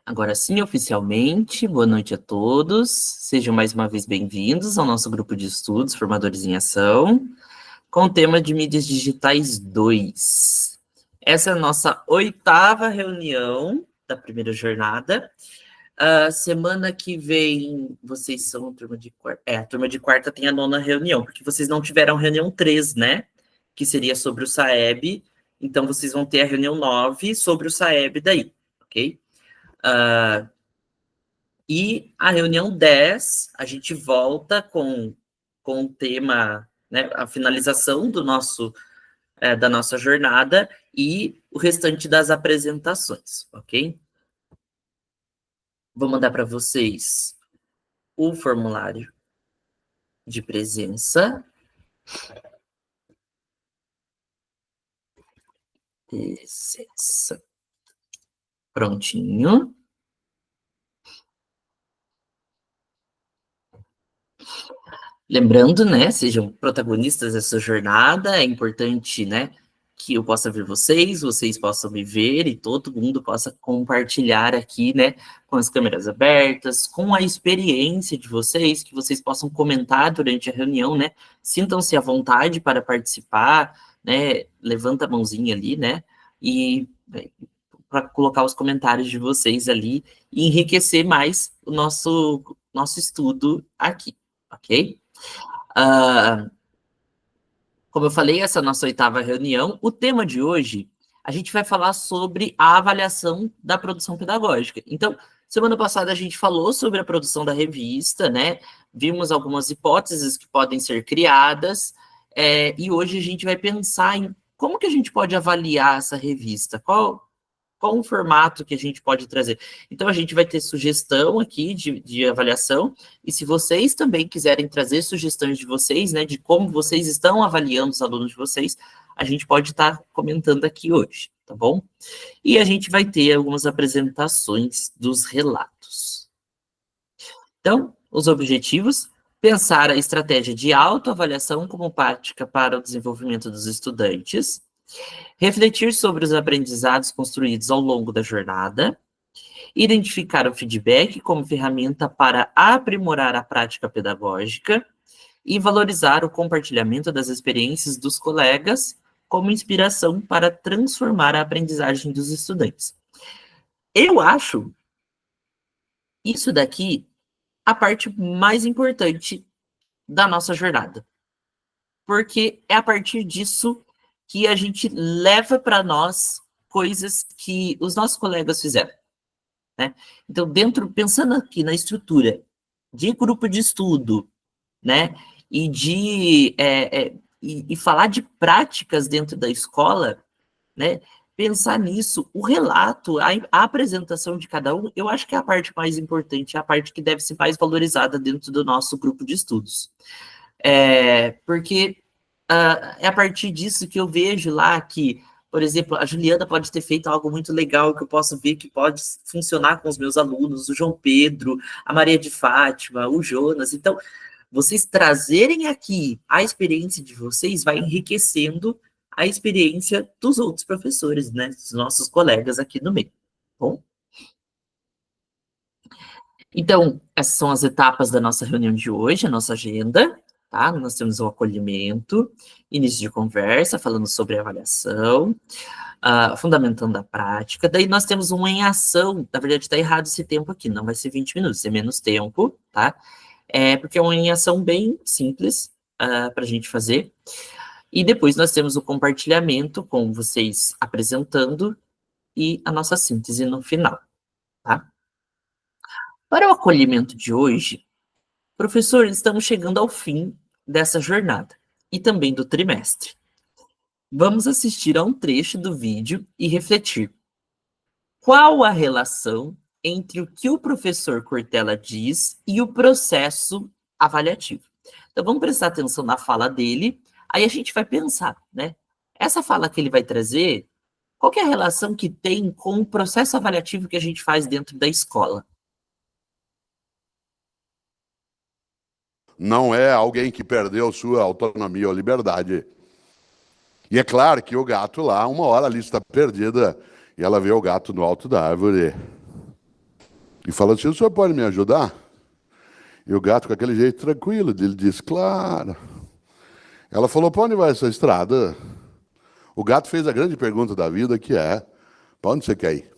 Agora sim, oficialmente, boa noite a todos. Sejam mais uma vez bem-vindos ao nosso grupo de estudos Formadores em Ação, com o tema de Mídias Digitais 2. Essa é a nossa 8ª reunião da primeira jornada. Semana que vem, vocês são a turma de quarta. A turma de quarta tem a 9ª reunião, porque vocês não tiveram reunião 3, né? Que seria sobre o SAEB. Então, vocês vão ter a reunião 9 sobre o SAEB daí, ok? E a reunião 10, a gente volta com o tema, né, a finalização da nossa jornada e o restante das apresentações, ok? Vou mandar para vocês o formulário de presença. Presença. Prontinho. Lembrando, né, sejam protagonistas dessa jornada, é importante, né, que eu possa ver vocês possam me ver e todo mundo possa compartilhar aqui, né, com as câmeras abertas, com a experiência de vocês, que vocês possam comentar durante a reunião, né, sintam-se à vontade para participar, né, levanta a mãozinha ali, né, e para colocar os comentários de vocês ali e enriquecer mais o nosso estudo aqui, ok? Como eu falei, essa é a nossa 8ª reunião. O tema de hoje, a gente vai falar sobre a avaliação da produção pedagógica. Então, semana passada a gente falou sobre a produção da revista, né? Vimos algumas hipóteses que podem ser criadas, e hoje a gente vai pensar em como que a gente pode avaliar essa revista, qual o formato que a gente pode trazer. Então, a gente vai ter sugestão aqui de avaliação, e se vocês também quiserem trazer sugestões de vocês, né, de como vocês estão avaliando os alunos de vocês, a gente pode estar comentando aqui hoje, tá bom? E a gente vai ter algumas apresentações dos relatos. Então, os objetivos: pensar a estratégia de autoavaliação como prática para o desenvolvimento dos estudantes, refletir sobre os aprendizados construídos ao longo da jornada, identificar o feedback como ferramenta para aprimorar a prática pedagógica e valorizar o compartilhamento das experiências dos colegas como inspiração para transformar a aprendizagem dos estudantes. Eu acho isso daqui a parte mais importante da nossa jornada, porque é a partir disso que a gente leva para nós coisas que os nossos colegas fizeram, né? Então, pensando aqui na estrutura de grupo de estudo, né, e falar de práticas dentro da escola, né, pensar nisso, o relato, a apresentação de cada um, eu acho que é a parte mais importante, é a parte que deve ser mais valorizada dentro do nosso grupo de estudos. Porque é a partir disso que eu vejo lá que, por exemplo, a Juliana pode ter feito algo muito legal que eu posso ver que pode funcionar com os meus alunos, o João Pedro, a Maria de Fátima, o Jonas. Então, vocês trazerem aqui a experiência de vocês vai enriquecendo a experiência dos outros professores, né, dos nossos colegas aqui no meio. Bom? Então, essas são as etapas da nossa reunião de hoje, a nossa agenda, tá? Nós temos o acolhimento, início de conversa, falando sobre a avaliação, fundamentando a prática, daí nós temos um em ação, na verdade está errado esse tempo aqui, não vai ser 20 minutos, é menos tempo, tá? Porque é uma em ação bem simples para a gente fazer, e depois nós temos o compartilhamento com vocês apresentando e a nossa síntese no final, tá? Para o acolhimento de hoje, professor, estamos chegando ao fim dessa jornada e também do trimestre. Vamos assistir a um trecho do vídeo e refletir. Qual a relação entre o que o professor Cortella diz e o processo avaliativo? Então, vamos prestar atenção na fala dele, aí a gente vai pensar, né? Essa fala que ele vai trazer, qual que é a relação que tem com o processo avaliativo que a gente faz dentro da escola? Não é alguém que perdeu sua autonomia ou liberdade. E é claro que o gato lá, uma hora ali está perdida, e ela vê o gato no alto da árvore. e falou assim, o senhor pode me ajudar? E o gato, com aquele jeito tranquilo, ele disse, claro. Ela falou, para onde vai essa estrada? O gato fez a grande pergunta da vida, que é, para onde você quer ir?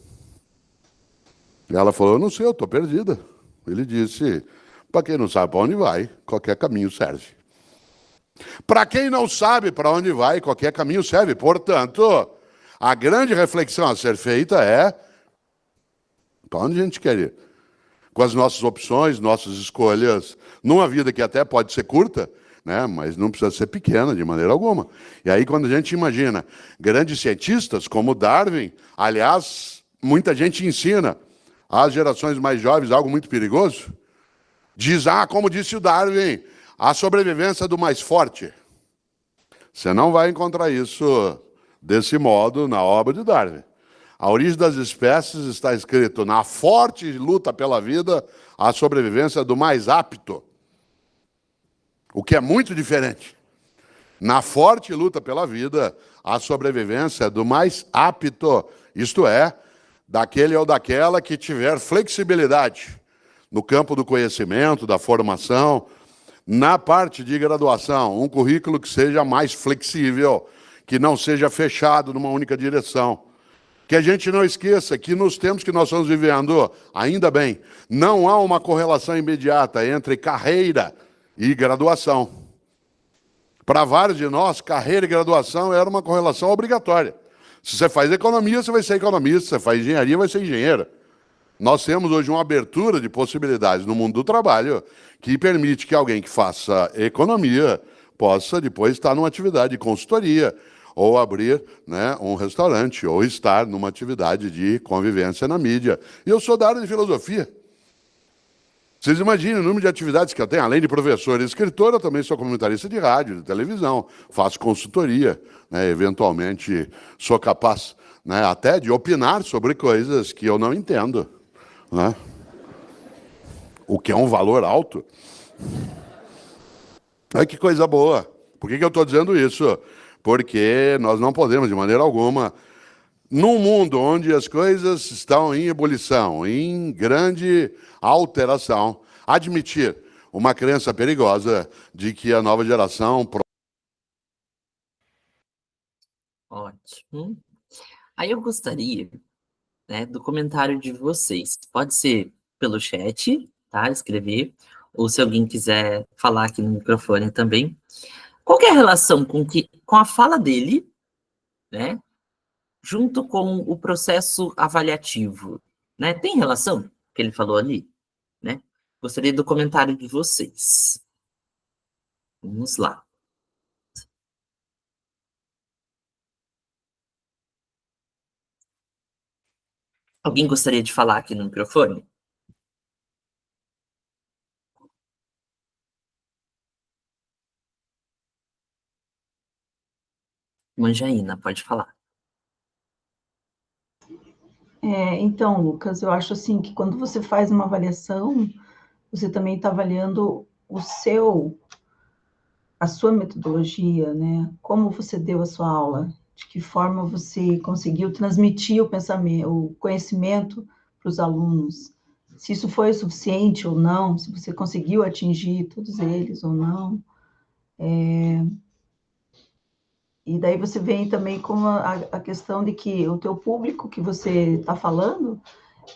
E ela falou, eu não sei, eu estou perdida. Ele disse, para quem não sabe para onde vai, qualquer caminho serve. Para quem não sabe para onde vai, qualquer caminho serve. Portanto, a grande reflexão a ser feita é, para onde a gente quer ir? Com as nossas opções, nossas escolhas, numa vida que até pode ser curta, né, mas não precisa ser pequena de maneira alguma. E aí, quando a gente imagina grandes cientistas como Darwin, aliás, muita gente ensina às gerações mais jovens algo muito perigoso, diz, como disse o Darwin, a sobrevivência do mais forte. Você não vai encontrar isso desse modo na obra de Darwin. A origem das espécies está escrito na forte luta pela vida, a sobrevivência do mais apto. O que é muito diferente. Na forte luta pela vida, a sobrevivência do mais apto, isto é, daquele ou daquela que tiver flexibilidade no campo do conhecimento, da formação, na parte de graduação, um currículo que seja mais flexível, que não seja fechado numa única direção. Que a gente não esqueça que nos tempos que nós estamos vivendo, ainda bem, não há uma correlação imediata entre carreira e graduação. Para vários de nós, carreira e graduação era uma correlação obrigatória. Se você faz economia, você vai ser economista. Se você faz engenharia, vai ser engenheiro. Nós temos hoje uma abertura de possibilidades no mundo do trabalho que permite que alguém que faça economia possa depois estar numa atividade de consultoria, ou abrir, né, um restaurante, ou estar numa atividade de convivência na mídia. E eu sou da área de filosofia. Vocês imaginem o número de atividades que eu tenho. Além de professor e escritor, eu também sou comentarista de rádio, de televisão, faço consultoria, né, eventualmente sou capaz, né, até de opinar sobre coisas que eu não entendo, né? O que é um valor alto. Ai, que coisa boa. Por que eu estou dizendo isso? Porque nós não podemos, de maneira alguma, num mundo onde as coisas estão em ebulição, em grande alteração, admitir uma crença perigosa de que a nova geração... Ótimo. Aí eu gostaria, né, do comentário de vocês. Pode ser pelo chat, tá? Escrever, ou se alguém quiser falar aqui no microfone também. Qual que é a relação com a fala dele, né, junto com o processo avaliativo, né? Tem relação que ele falou ali, né? Gostaria do comentário de vocês. Vamos lá. Alguém gostaria de falar aqui no microfone? Manjaína, pode falar. Então, Lucas, eu acho assim que quando você faz uma avaliação, você também está avaliando a sua metodologia, né? Como você deu a sua aula, de que forma você conseguiu transmitir o pensamento, o conhecimento para os alunos, se isso foi o suficiente ou não, se você conseguiu atingir todos eles ou não. E daí você vem também com a questão de que o teu público que você está falando,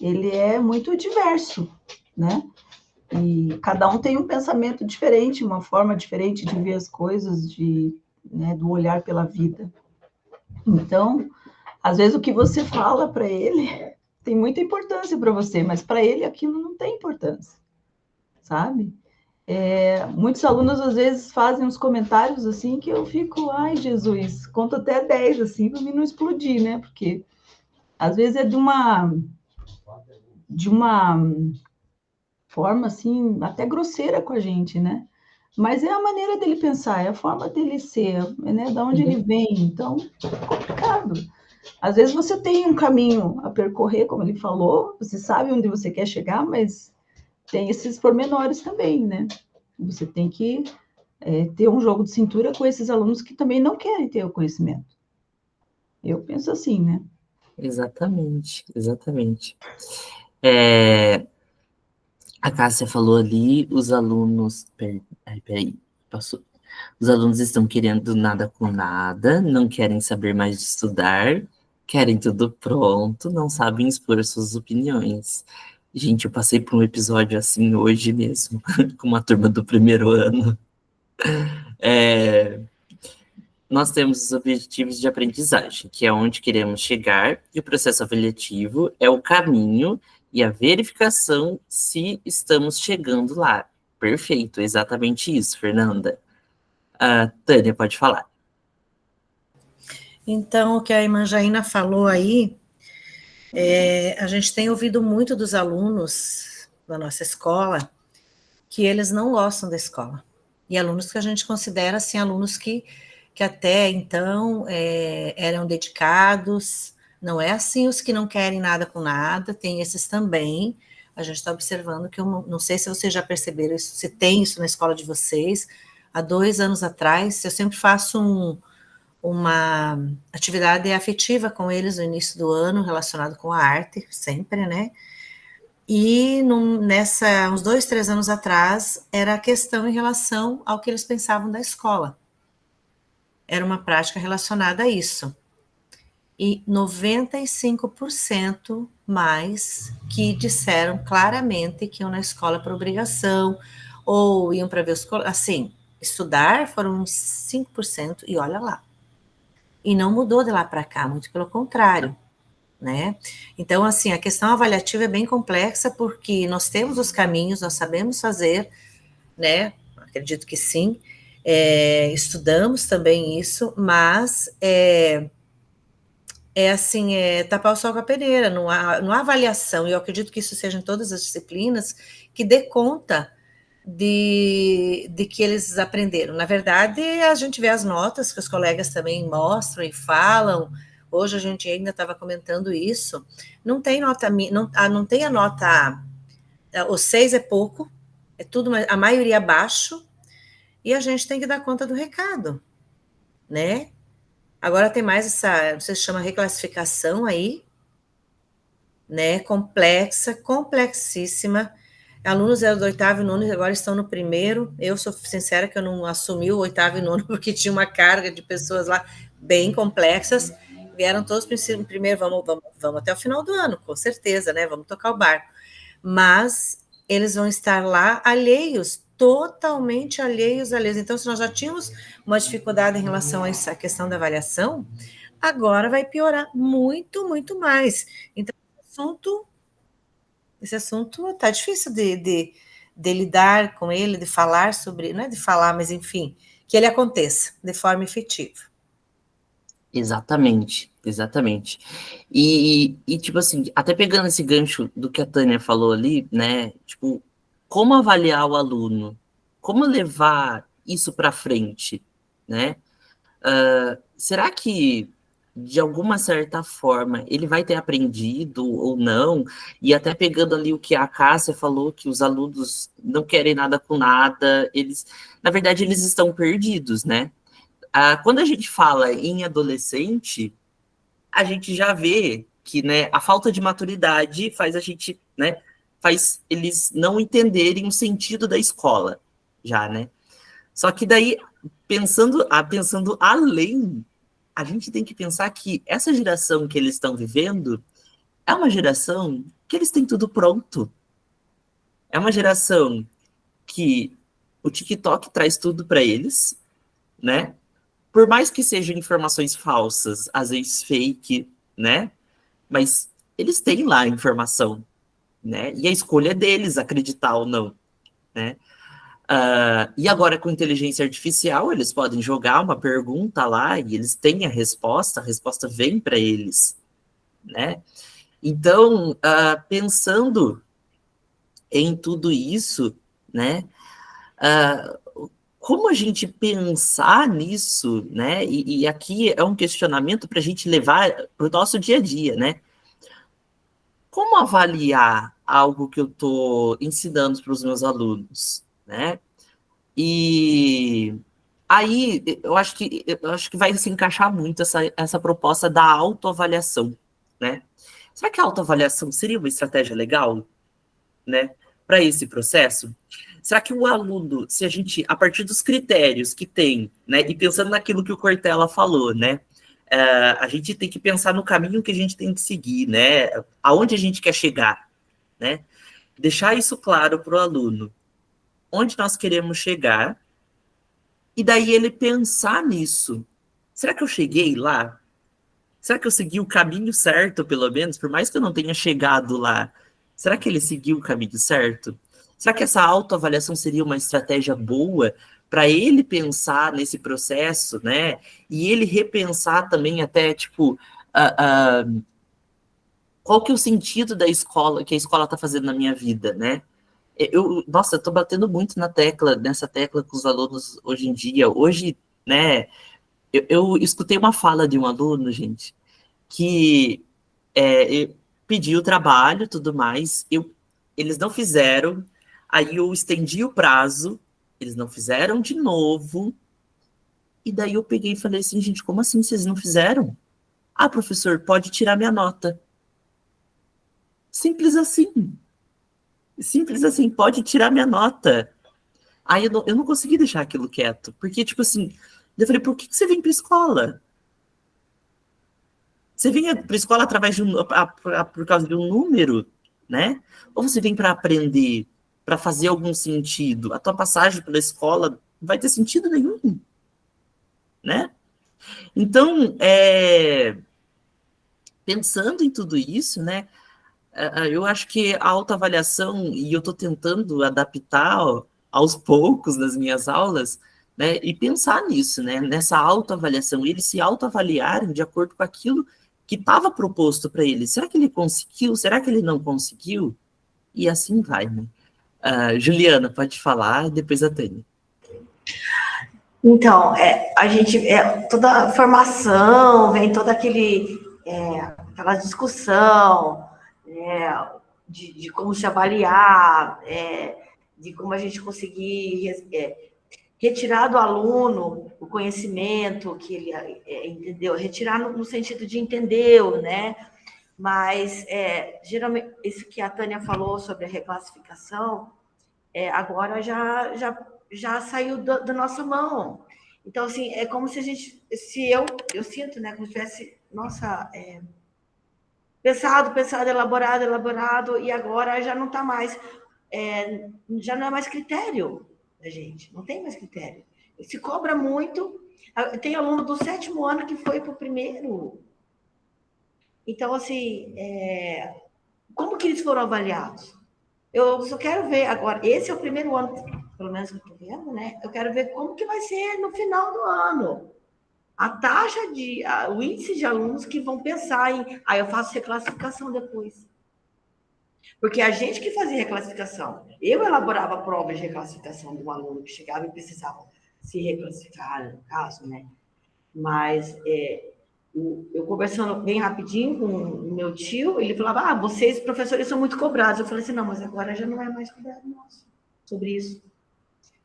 ele é muito diverso, né? E cada um tem um pensamento diferente, uma forma diferente de ver as coisas, né, do olhar pela vida. Então, às vezes o que você fala para ele tem muita importância para você, mas para ele aquilo não tem importância, sabe? Muitos alunos às vezes fazem uns comentários assim que eu fico, ai Jesus, conto até 10 assim para mim não explodir, né? Porque às vezes é de uma forma assim até grosseira com a gente, né? Mas é a maneira dele pensar, é a forma dele ser, né? Da onde ele vem, então é complicado. Às vezes você tem um caminho a percorrer, como ele falou, você sabe onde você quer chegar, mas tem esses pormenores também, né? Você tem que ter um jogo de cintura com esses alunos que também não querem ter o conhecimento. Eu penso assim, né? Exatamente, exatamente. A Cássia falou ali, os alunos... Peraí, passou. Os alunos estão querendo nada com nada, não querem saber mais de estudar, querem tudo pronto, não sabem expor suas opiniões. Gente, eu passei por um episódio assim hoje mesmo, com uma turma do primeiro ano. Nós temos os objetivos de aprendizagem, que é onde queremos chegar, e o processo avaliativo é o caminho e a verificação se estamos chegando lá. Perfeito, exatamente isso, Fernanda. Tânia, pode falar. Então, o que a irmã Jaina falou aí, a gente tem ouvido muito dos alunos da nossa escola que eles não gostam da escola. E alunos que a gente considera, assim, alunos que até então eram dedicados, não é assim os que não querem nada com nada, tem esses também. A gente está observando que, eu não sei se vocês já perceberam isso, se tem isso na escola de vocês. Há 2 anos atrás, eu sempre faço uma atividade afetiva com eles no início do ano, relacionado com a arte, sempre, né? E uns 2, 3 anos atrás, era a questão em relação ao que eles pensavam da escola. Era uma prática relacionada a isso. E 95% mais que disseram claramente que iam na escola por obrigação, ou iam para ver os... Assim, estudar foram uns 5%, e olha lá. E não mudou de lá para cá, muito pelo contrário, né? Então, assim, a questão avaliativa é bem complexa, porque nós temos os caminhos, nós sabemos fazer, né? Acredito que sim. Estudamos também isso, mas assim, tapar o sol com a peneira, não há avaliação, e eu acredito que isso seja em todas as disciplinas, que dê conta de que eles aprenderam. Na verdade, a gente vê as notas que os colegas também mostram e falam. Hoje a gente ainda estava comentando isso. Não tem nota, não tem a nota, o 6 é pouco, é tudo, a maioria abaixo, e a gente tem que dar conta do recado, né? Agora tem mais essa, você chama reclassificação aí, né? Complexa, complexíssima. Alunos eram do 8º e 9º, agora estão no 1º. Eu sou sincera que eu não assumi o 8º e 9º porque tinha uma carga de pessoas lá bem complexas. Vieram todos para o 1º, vamos até o final do ano, com certeza, né? Vamos tocar o barco. Mas eles vão estar lá alheios, totalmente alheios. Então, se nós já tínhamos uma dificuldade em relação a essa questão da avaliação, agora vai piorar muito, muito mais. Então, esse assunto está difícil de lidar com ele, de falar sobre, não é de falar, mas enfim, que ele aconteça de forma efetiva. Exatamente, exatamente. E tipo assim, até pegando esse gancho do que a Tânia falou ali, né? Tipo, como avaliar o aluno? Como levar isso para frente, né? Será que, de alguma certa forma, ele vai ter aprendido ou não? E até pegando ali o que a Cássia falou, que os alunos não querem nada com nada, na verdade, eles estão perdidos, né? Quando a gente fala em adolescente, a gente já vê que, né, a falta de maturidade faz a gente, né, faz eles não entenderem o sentido da escola, já, né? Só que daí, pensando além, a gente tem que pensar que essa geração que eles estão vivendo é uma geração que eles têm tudo pronto. É uma geração que o TikTok traz tudo para eles, né? Por mais que sejam informações falsas, às vezes fake, né? Mas eles têm lá a informação, né? E a escolha é deles acreditar ou não, né? E agora com inteligência artificial, eles podem jogar uma pergunta lá e eles têm a resposta vem para eles, né? Então, pensando em tudo isso, né? Como a gente pensar nisso, né? E aqui é um questionamento para a gente levar para o nosso dia a dia, né? Como avaliar algo que eu estou ensinando para os meus alunos, né? E aí eu acho que vai se encaixar muito essa proposta da autoavaliação, né? Será que a autoavaliação seria uma estratégia legal, né? para esse processo? Será que o aluno, se a gente, a partir dos critérios que tem, né, e pensando naquilo que o Cortella falou, né, a gente tem que pensar no caminho que a gente tem que seguir, né, aonde a gente quer chegar, né, deixar isso claro para o aluno, onde nós queremos chegar, e daí ele pensar nisso. Será que eu cheguei lá? Será que eu segui o caminho certo, pelo menos? Por mais que eu não tenha chegado lá, será que ele seguiu o caminho certo? Será que essa autoavaliação seria uma estratégia boa para ele pensar nesse processo, né? E ele repensar também até, tipo, qual que é o sentido da escola, que a escola está fazendo na minha vida, né? Nossa, eu tô batendo muito nessa tecla com os alunos hoje em dia. Hoje, né, eu escutei uma fala de um aluno, gente, que pediu o trabalho e tudo mais, eles não fizeram, aí eu estendi o prazo, eles não fizeram de novo, e daí eu peguei e falei assim, gente, como assim vocês não fizeram? Ah, professor, pode tirar minha nota. Simples assim. Simples assim, pode tirar minha nota. Aí eu não consegui deixar aquilo quieto, porque, tipo assim, eu falei, por que você vem pra escola? Você vem para a escola através de por causa de um número, né? Ou você vem para aprender, para fazer algum sentido? A tua passagem pela escola não vai ter sentido nenhum, né? Então, pensando em tudo isso, né? Eu acho que a autoavaliação, e eu estou tentando adaptar aos poucos nas minhas aulas, né? E pensar nisso, né? Nessa autoavaliação, eles se autoavaliarem de acordo com aquilo que estava proposto para ele. Será que ele conseguiu? Será que ele não conseguiu? E assim vai, né? Juliana, pode falar, depois a Tânia. Então, a gente, toda a formação, vem toda aquela discussão, de como se avaliar, de como a gente conseguir retirar do aluno o conhecimento que ele entendeu, retirar no sentido de entendeu, né? Mas, geralmente, isso que a Tânia falou sobre a reclassificação, agora já saiu da nossa mão. Então, assim, é como se a gente, eu sinto, né, como se tivesse, nossa, pensado, elaborado, e agora já não está mais, já não é mais critério da gente, não tem mais critério. Se cobra muito, tem aluno do 7º ano que foi para o 1º. Então, assim, como que eles foram avaliados? Eu só quero ver agora, esse é o 1º ano, pelo menos que eu estou vendo, né? Eu quero ver como que vai ser no final do ano. O índice de alunos que vão pensar em, eu faço reclassificação depois. Porque a gente que fazia reclassificação, eu elaborava provas de reclassificação de um aluno que chegava e precisava se reclassificar, no caso, né? Mas eu conversando bem rapidinho com o meu tio, ele falava, vocês, professores, são muito cobrados. Eu falei assim, não, mas agora já não é mais cobrado nosso sobre isso.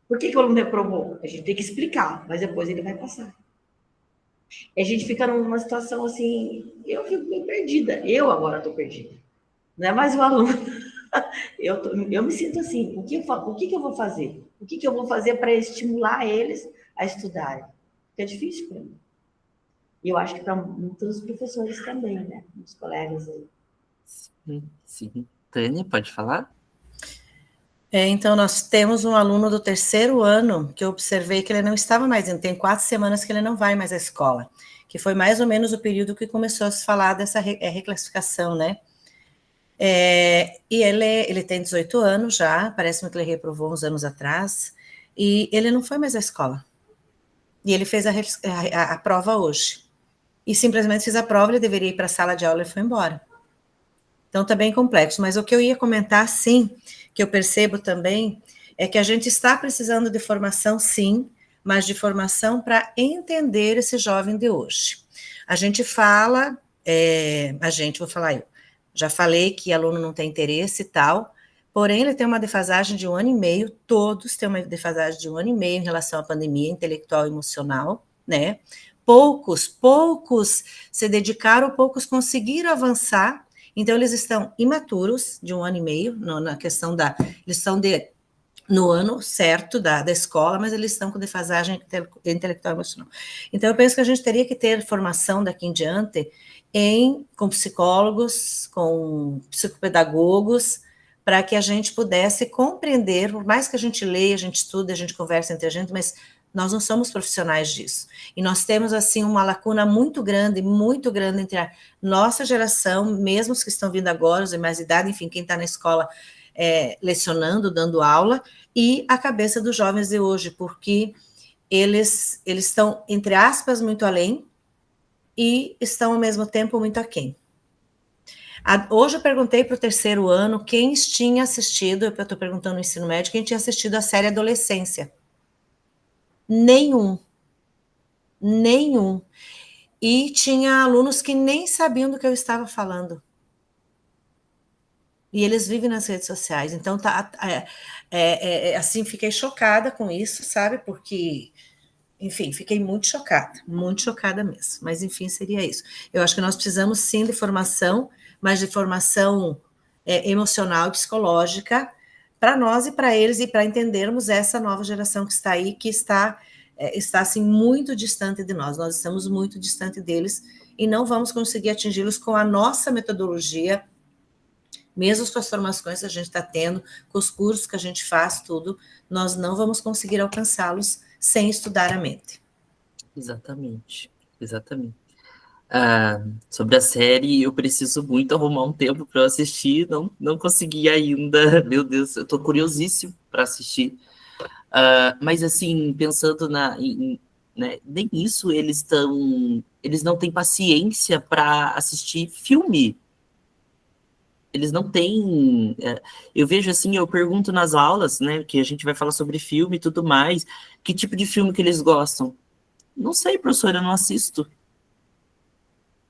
Por que o aluno reprovou? A gente tem que explicar, mas depois ele vai passar. E a gente fica numa situação assim, eu fico bem perdida. Eu agora estou perdida. Não é mais o aluno. Eu me sinto assim, o que eu vou fazer? O que eu vou fazer para estimular eles a estudarem? Porque é difícil para mim. E eu acho que para muitos professores também, né? Os colegas aí. Sim. Tânia, pode falar? Então, nós temos um aluno do 3º ano que eu observei que ele não estava mais indo, tem 4 semanas que ele não vai mais à escola, que foi mais ou menos o período que começou a se falar dessa reclassificação, né? E ele tem 18 anos já, parece-me que ele reprovou uns anos atrás, e ele não foi mais à escola. E ele fez a prova hoje. E simplesmente fez a prova, ele deveria ir para a sala de aula e foi embora. Então, está bem complexo. Mas o que eu ia comentar, sim, que eu percebo também, é que a gente está precisando de formação, sim, mas de formação para entender esse jovem de hoje. A gente fala, vou falar eu, já falei que aluno não tem interesse e tal, porém ele tem uma defasagem de 1 ano e meio, todos têm uma defasagem de 1 ano e meio em relação à pandemia intelectual e emocional, né? Poucos se dedicaram, poucos conseguiram avançar Então, eles estão imaturos, de 1 ano e meio, na questão da... Eles estão no ano certo da escola, mas eles estão com defasagem intelectual e emocional. Então, eu penso que a gente teria que ter formação daqui em diante com psicólogos, com psicopedagogos, para que a gente pudesse compreender, por mais que a gente leia, a gente estude, a gente converse entre a gente, mas nós não somos profissionais disso. E nós temos, assim, uma lacuna muito grande entre a nossa geração, mesmo os que estão vindo agora, os de mais idade, enfim, quem está na escola lecionando, dando aula, e a cabeça dos jovens de hoje, porque eles estão, entre aspas, muito além e estão, ao mesmo tempo, muito aquém. Hoje eu perguntei para o 3º ano quem tinha assistido, eu estou perguntando no ensino médio, quem tinha assistido a série Adolescência. Nenhum. E tinha alunos que nem sabiam do que eu estava falando. E eles vivem nas redes sociais. Então, assim, fiquei chocada com isso, sabe? Porque, enfim, fiquei muito chocada mesmo. Mas, enfim, seria isso. Eu acho que nós precisamos, sim, de formação, mas de formação emocional e psicológica para nós e para eles, e para entendermos essa nova geração que está aí, que está assim, muito distante de nós. Nós estamos muito distante deles e não vamos conseguir atingi-los com a nossa metodologia, mesmo com as formações que a gente está tendo, com os cursos que a gente faz, tudo, nós não vamos conseguir alcançá-los sem estudar a mente. Exatamente. Sobre a série, eu preciso muito arrumar um tempo para eu assistir, não consegui ainda. Meu Deus, eu estou curiosíssimo para assistir. Mas, assim, pensando né, nem isso, eles não têm paciência para assistir filme. Eles não têm... eu vejo assim, eu pergunto nas aulas, né, que a gente vai falar sobre filme e tudo mais, que tipo de filme que eles gostam. Não sei, professora, eu não assisto.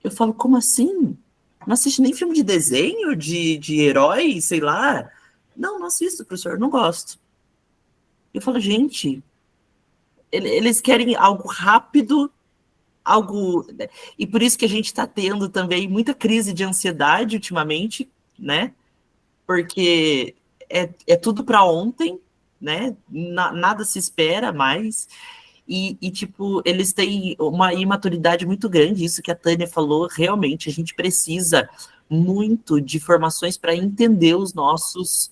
Eu falo, como assim? Não assiste nem filme de desenho, de herói, sei lá? Não assisto, professor, não gosto. Eu falo, gente, eles querem algo rápido, algo... E por isso que a gente está tendo também muita crise de ansiedade ultimamente, né? Porque é tudo para ontem, né? Nada se espera mais. E, tipo, eles têm uma imaturidade muito grande, isso que a Tânia falou, realmente, a gente precisa muito de formações para entender os nossos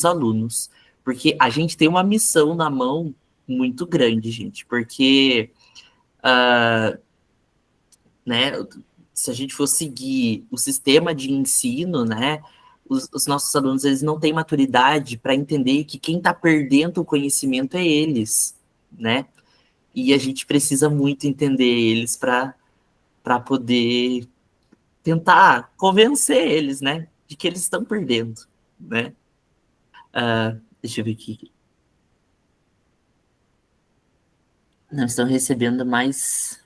alunos, porque a gente tem uma missão na mão muito grande, gente, porque, né, se a gente for seguir o sistema de ensino, né, os nossos alunos, eles não têm maturidade para entender que quem está perdendo o conhecimento é eles, né? E a gente precisa muito entender eles para poder tentar convencer eles, né? De que eles estão perdendo, né? Deixa eu ver aqui. Não estão recebendo mais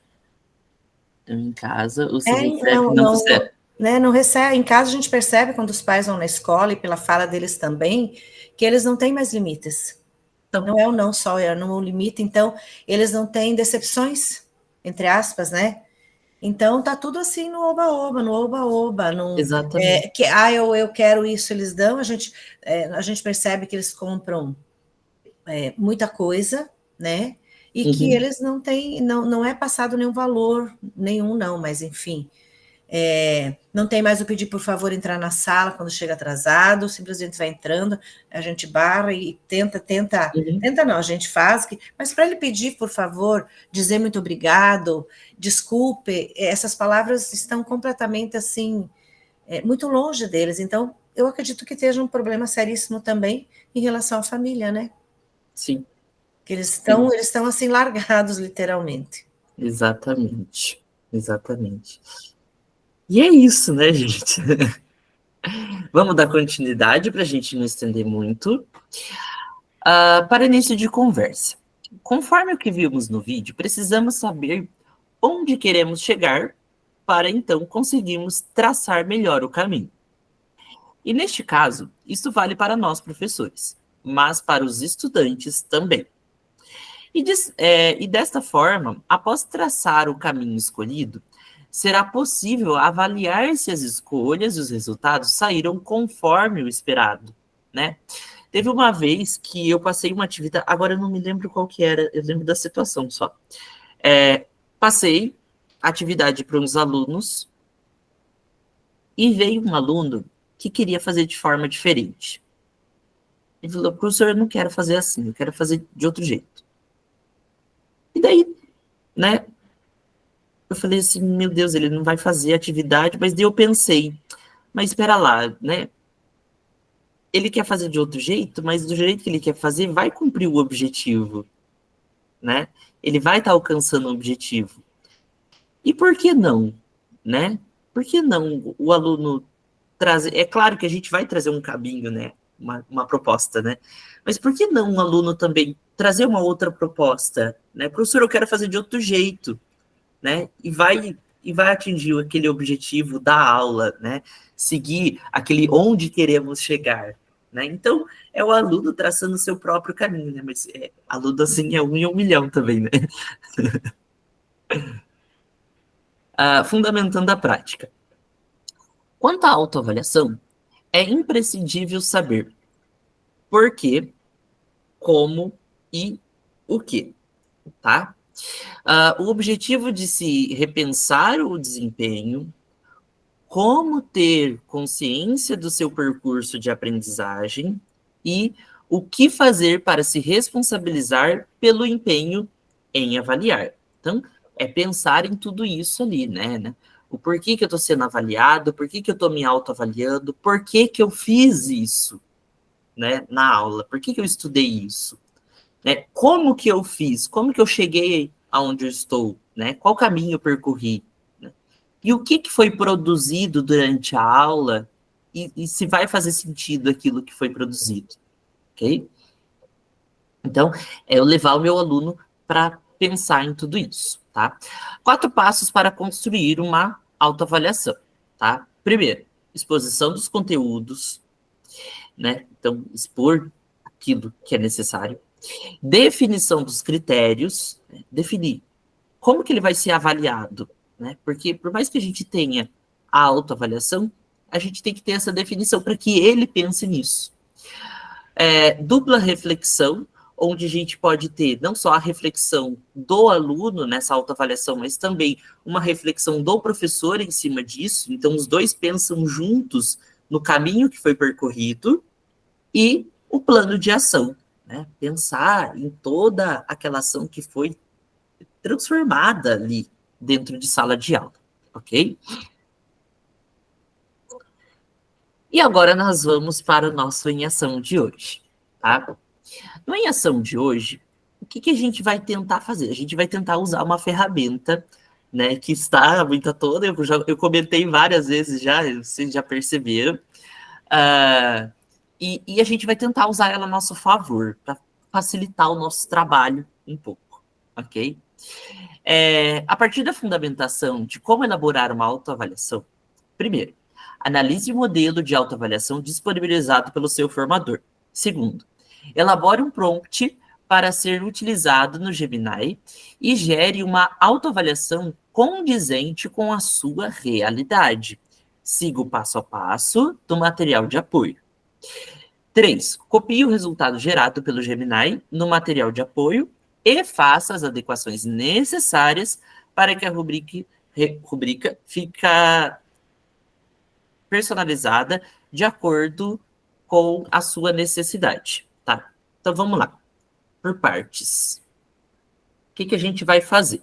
em casa, ou se recebe, não recebe. Né, não recebe. Em casa a gente percebe quando os pais vão na escola, e pela fala deles também, que eles não têm mais limites. Não é o não só, é não o limite, então eles não têm decepções, entre aspas, né? Então tá tudo assim no oba-oba, Exatamente. Eu quero isso, eles dão, a gente percebe que eles compram muita coisa, né? E que eles não têm, não é passado nenhum valor, não, mas enfim. Não tem mais o pedir por favor entrar na sala quando chega atrasado, simplesmente vai entrando, a gente barra e tenta não, a gente faz, mas para ele pedir por favor, dizer muito obrigado, desculpe, essas palavras estão completamente assim, muito longe deles, então eu acredito que esteja um problema seríssimo também em relação à família, né? Sim. Que eles estão assim largados, literalmente. Exatamente. E é isso, né, gente? Vamos dar continuidade para a gente não estender muito. Para início de conversa. Conforme o que vimos no vídeo, precisamos saber onde queremos chegar para então conseguirmos traçar melhor o caminho. E neste caso, isso vale para nós professores, mas para os estudantes também. E desta forma, após traçar o caminho escolhido, será possível avaliar se as escolhas e os resultados saíram conforme o esperado, né? Teve uma vez que eu passei uma atividade, agora eu não me lembro qual que era, eu lembro da situação só. Passei a atividade para uns alunos e veio um aluno que queria fazer de forma diferente. Ele falou, professor, eu não quero fazer assim, eu quero fazer de outro jeito. E daí, né, eu falei assim, meu Deus, ele não vai fazer atividade, mas daí eu pensei, mas espera lá, né, ele quer fazer de outro jeito, mas do jeito que ele quer fazer, vai cumprir o objetivo, né, ele vai estar alcançando o objetivo. E por que não, né, por que não o aluno trazer, é claro que a gente vai trazer um caminho, né, uma proposta, né, mas por que não um aluno também trazer uma outra proposta, né, professor, eu quero fazer de outro jeito, né, e vai atingir aquele objetivo da aula, né, seguir aquele onde queremos chegar, né, então é o aluno traçando o seu próprio caminho, né, mas aluno assim é 1 em 1 milhão também, né. Fundamentando a prática. Quanto à autoavaliação, é imprescindível saber por quê, como e o que, tá? O objetivo de se repensar o desempenho, como ter consciência do seu percurso de aprendizagem e o que fazer para se responsabilizar pelo empenho em avaliar. Então, é pensar em tudo isso ali, né? O porquê que eu estou sendo avaliado, por que eu estou me autoavaliando, por que eu fiz isso, né, na aula, por que eu estudei isso, né? Como que eu fiz, como que eu cheguei aonde eu estou, né? Qual caminho eu percorri, né? E o que foi produzido durante a aula e se vai fazer sentido aquilo que foi produzido, ok? Então, é eu levar o meu aluno para pensar em tudo isso, tá? 4 passos para construir uma autoavaliação, tá? Primeiro, exposição dos conteúdos, né? Então, expor aquilo que é necessário. Definição dos critérios, né? Definir como que ele vai ser avaliado, né? Porque por mais que a gente tenha a autoavaliação, a gente tem que ter essa definição para que ele pense nisso. Dupla reflexão, onde a gente pode ter não só a reflexão do aluno nessa autoavaliação, mas também uma reflexão do professor em cima disso. Então, os dois pensam juntos no caminho que foi percorrido e o plano de ação, né? Pensar em toda aquela ação que foi transformada ali dentro de sala de aula, ok? E agora nós vamos para o nosso Em Ação de hoje, tá? No Em Ação de hoje, o que a gente vai tentar fazer? A gente vai tentar usar uma ferramenta, né, que está muito à toda, eu comentei várias vezes já, vocês já perceberam, e a gente vai tentar usar ela a nosso favor, para facilitar o nosso trabalho um pouco, ok? A partir da fundamentação de como elaborar uma autoavaliação, primeiro, analise o modelo de autoavaliação disponibilizado pelo seu formador. Segundo, elabore um prompt para ser utilizado no Gemini e gere uma autoavaliação condizente com a sua realidade. Siga o passo a passo do material de apoio. 3. Copie o resultado gerado pelo Gemini no material de apoio e faça as adequações necessárias para que a rubrica fique personalizada de acordo com a sua necessidade, tá? Então, vamos lá. Por partes. O que a gente vai fazer?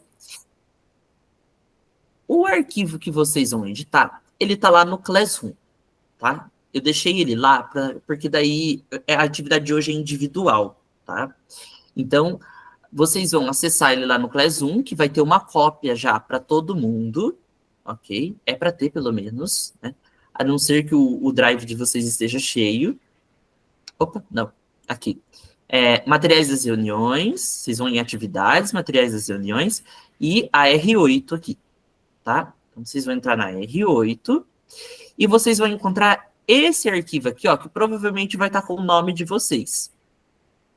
O arquivo que vocês vão editar, ele tá lá no Classroom, tá? Eu deixei ele lá porque daí a atividade de hoje é individual, tá? Então, vocês vão acessar ele lá no Classroom, que vai ter uma cópia já para todo mundo, ok? É para ter, pelo menos, né? A não ser que o drive de vocês esteja cheio. Opa, não. Aqui. Materiais das reuniões, vocês vão em atividades, materiais das reuniões, e a R8 aqui, tá? Então, vocês vão entrar na R8, e vocês vão encontrar esse arquivo aqui, ó, que provavelmente vai estar com o nome de vocês,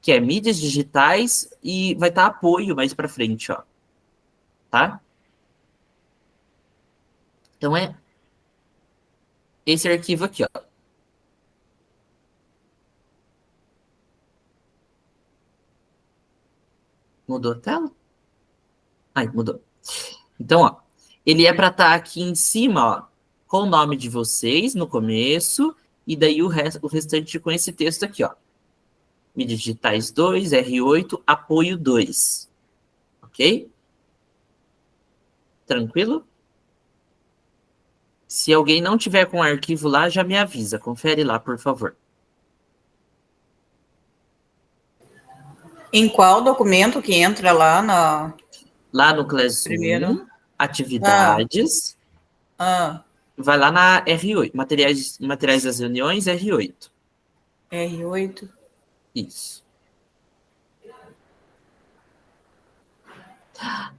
que é mídias digitais, e vai estar apoio mais para frente, ó, tá? Então, é esse arquivo aqui, ó. Mudou a tela? Ai, mudou. Então, ó, ele é para estar aqui em cima, ó, com o nome de vocês no começo, e daí o restante com esse texto aqui, ó. Mídias digitais 2, R8, apoio 2. Ok? Tranquilo? Se alguém não tiver com o arquivo lá, já me avisa. Confere lá, por favor. Em qual documento que entra lá na Lá no Classroom, primeiro? atividades, Ah, vai lá na R8, materiais das reuniões, R8. R8. Isso.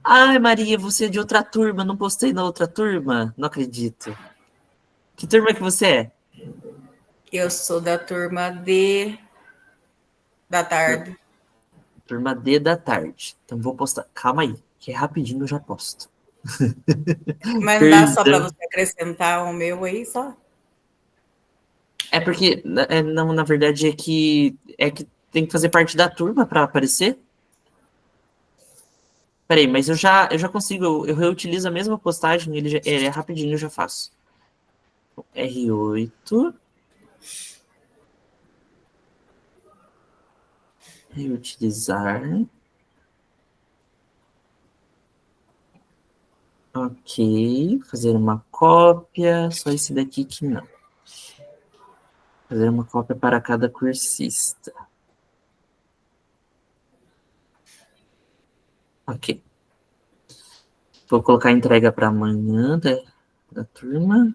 Ai, Maria, você é de outra turma, não postei na outra turma? Não acredito. Que turma que você é? Eu sou da turma D da tarde. Turma D da tarde. Então vou postar. Calma aí, que rapidinho eu já posto. Mas não dá só para Perdão. você acrescentar o meu aí, só? É porque, não, na verdade, é que tem que fazer parte da turma para aparecer. Peraí, mas eu já consigo, eu reutilizo a mesma postagem, ele é rapidinho, eu já faço. R8. Reutilizar. Ok, fazer uma cópia, só esse daqui que não. Fazer uma cópia para cada cursista. Ok. Vou colocar a entrega para amanhã da turma.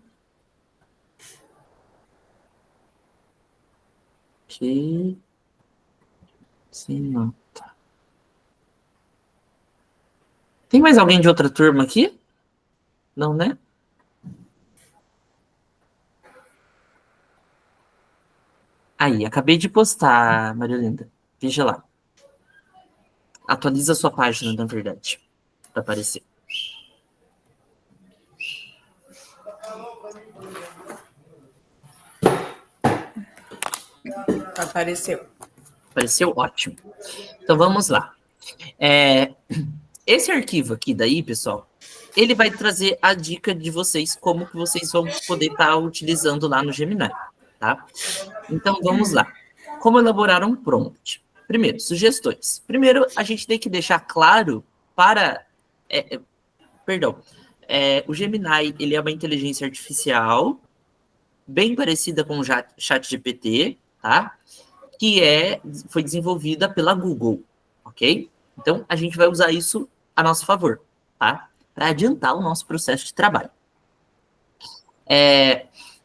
Ok. Sem nota. Tem mais alguém de outra turma aqui? Não, né? Aí, acabei de postar, Maria Linda. Veja lá. Atualiza a sua página, na verdade, para aparecer. Apareceu. Apareceu? Ótimo. Então, vamos lá. Esse arquivo aqui daí, pessoal, ele vai trazer a dica de vocês, como que vocês vão poder estar utilizando lá no Gemini, tá? Então, vamos lá. Como elaborar um prompt? Primeiro, sugestões. Primeiro, a gente tem que deixar claro para... o Gemini, ele é uma inteligência artificial bem parecida com o ChatGPT, tá? Que foi desenvolvida pela Google, ok? Então, a gente vai usar isso a nosso favor, tá? Para adiantar o nosso processo de trabalho.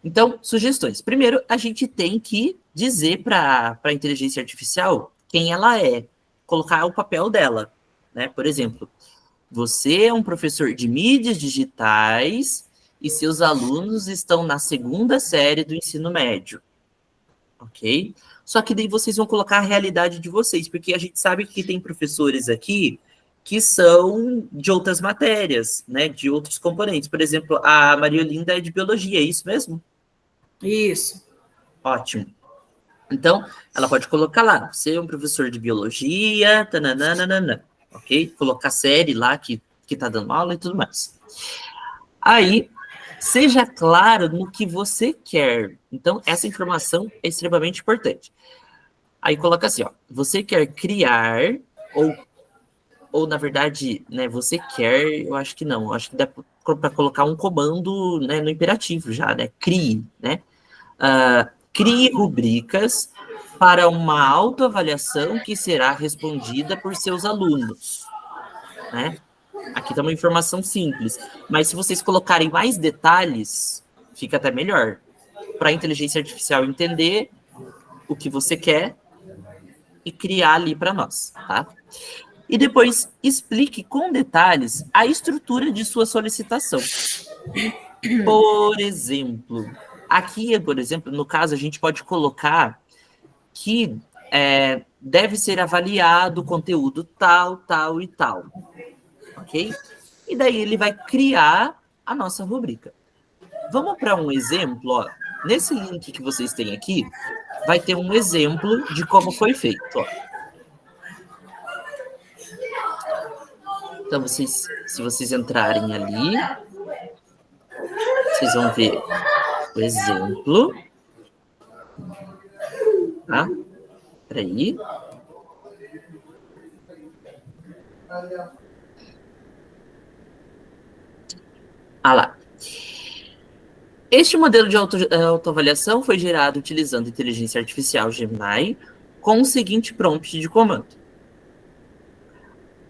Então, sugestões. Primeiro, a gente tem que dizer para a inteligência artificial quem ela é, colocar o papel dela, né? Por exemplo, você é um professor de mídias digitais e seus alunos estão na 2ª série do ensino médio, ok? Só que daí vocês vão colocar a realidade de vocês, porque a gente sabe que tem professores aqui que são de outras matérias, né, de outros componentes. Por exemplo, a Maria Olinda é de biologia, é isso mesmo? Isso. Ótimo. Então, ela pode colocar lá, você é um professor de biologia, tananana, ok? Colocar a série lá que tá dando aula e tudo mais. Aí, seja claro no que você quer. Então, essa informação é extremamente importante. Aí coloca assim, ó, você quer criar, ou na verdade, né, você quer, eu acho que não, eu acho que dá para colocar um comando, né, no imperativo já, né, crie, né, crie rubricas para uma autoavaliação que será respondida por seus alunos, né. Aqui tá uma informação simples, mas se vocês colocarem mais detalhes, fica até melhor, para a inteligência artificial entender o que você quer e criar ali para nós, tá? E depois explique com detalhes a estrutura de sua solicitação. Por exemplo, aqui, por exemplo, no caso, a gente pode colocar que deve ser avaliado o conteúdo tal, tal e tal, ok? E daí ele vai criar a nossa rubrica. Vamos para um exemplo, ó. Nesse link que vocês têm aqui, vai ter um exemplo de como foi feito, ó. Então, se vocês entrarem ali, vocês vão ver o exemplo. Tá? Peraí. Ah lá. Este modelo de autoavaliação foi gerado utilizando inteligência artificial Gemini com o seguinte prompt de comando.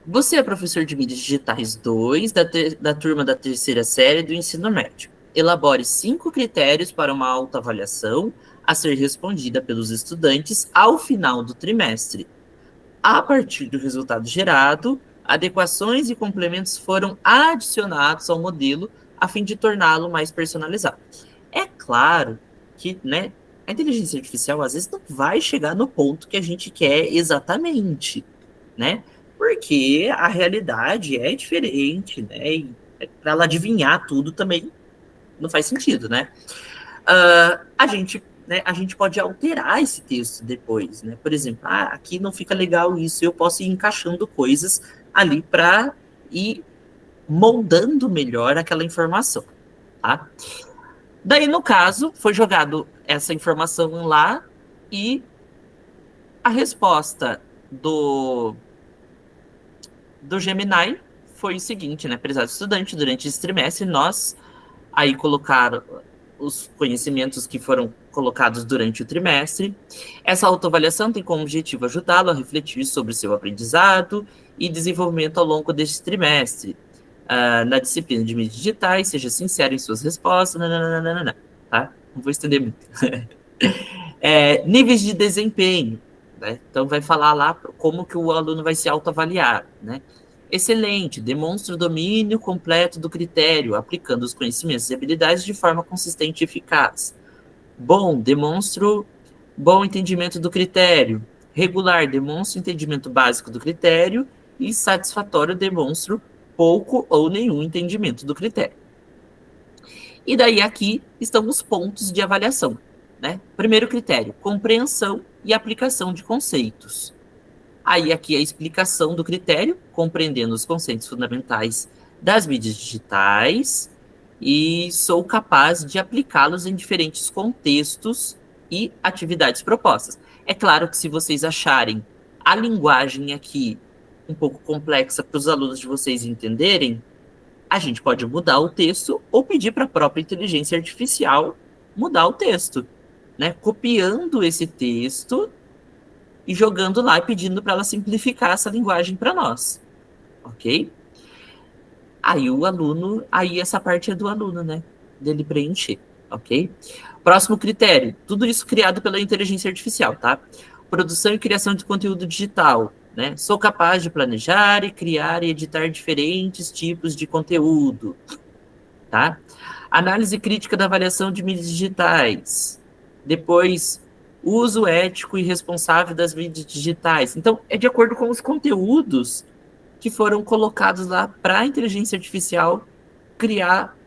Você é professor de mídias digitais 2 da turma da terceira série do ensino médio. Elabore 5 critérios para uma autoavaliação a ser respondida pelos estudantes ao final do trimestre. A partir do resultado gerado, adequações e complementos foram adicionados ao modelo a fim de torná-lo mais personalizado. É claro que, né, a inteligência artificial às vezes não vai chegar no ponto que a gente quer exatamente, né? Porque a realidade é diferente, né? E para ela adivinhar tudo também não faz sentido, né? A gente pode alterar esse texto depois, né? Por exemplo, aqui não fica legal isso, eu posso ir encaixando coisas ali para ir moldando melhor aquela informação, tá? Daí, no caso, foi jogado essa informação lá e a resposta do Gemini foi o seguinte, né? Prezado estudante, durante esse trimestre, nós aí colocaram os conhecimentos que foram colocados durante o trimestre. Essa autoavaliação tem como objetivo ajudá-lo a refletir sobre o seu aprendizado e desenvolvimento ao longo deste trimestre. Na disciplina de mídias digitais, seja sincero em suas respostas, tá? Não vou estender muito. Níveis de desempenho, né? Então vai falar lá como que o aluno vai se autoavaliar, né? Excelente, demonstra o domínio completo do critério, aplicando os conhecimentos e habilidades de forma consistente e eficaz. Bom, demonstro bom entendimento do critério. Regular, demonstro entendimento básico do critério. E satisfatório, demonstro pouco ou nenhum entendimento do critério. E daí aqui estão os pontos de avaliação, né? Primeiro critério, compreensão e aplicação de conceitos. Aí aqui a explicação do critério, compreendendo os conceitos fundamentais das mídias digitais e sou capaz de aplicá-los em diferentes contextos e atividades propostas. É claro que se vocês acharem a linguagem aqui um pouco complexa para os alunos de vocês entenderem, a gente pode mudar o texto ou pedir para a própria inteligência artificial mudar o texto, né? Copiando esse texto e jogando lá e pedindo para ela simplificar essa linguagem para nós, ok? Aí o aluno, aí essa parte é do aluno, né? Dele preencher, ok? Próximo critério, tudo isso criado pela inteligência artificial, tá? Produção e criação de conteúdo digital, né? Sou capaz de planejar e criar e editar diferentes tipos de conteúdo, tá? Análise crítica da avaliação de mídias digitais. Depois, uso ético e responsável das mídias digitais. Então, é de acordo com os conteúdos que foram colocados lá para a inteligência artificial criar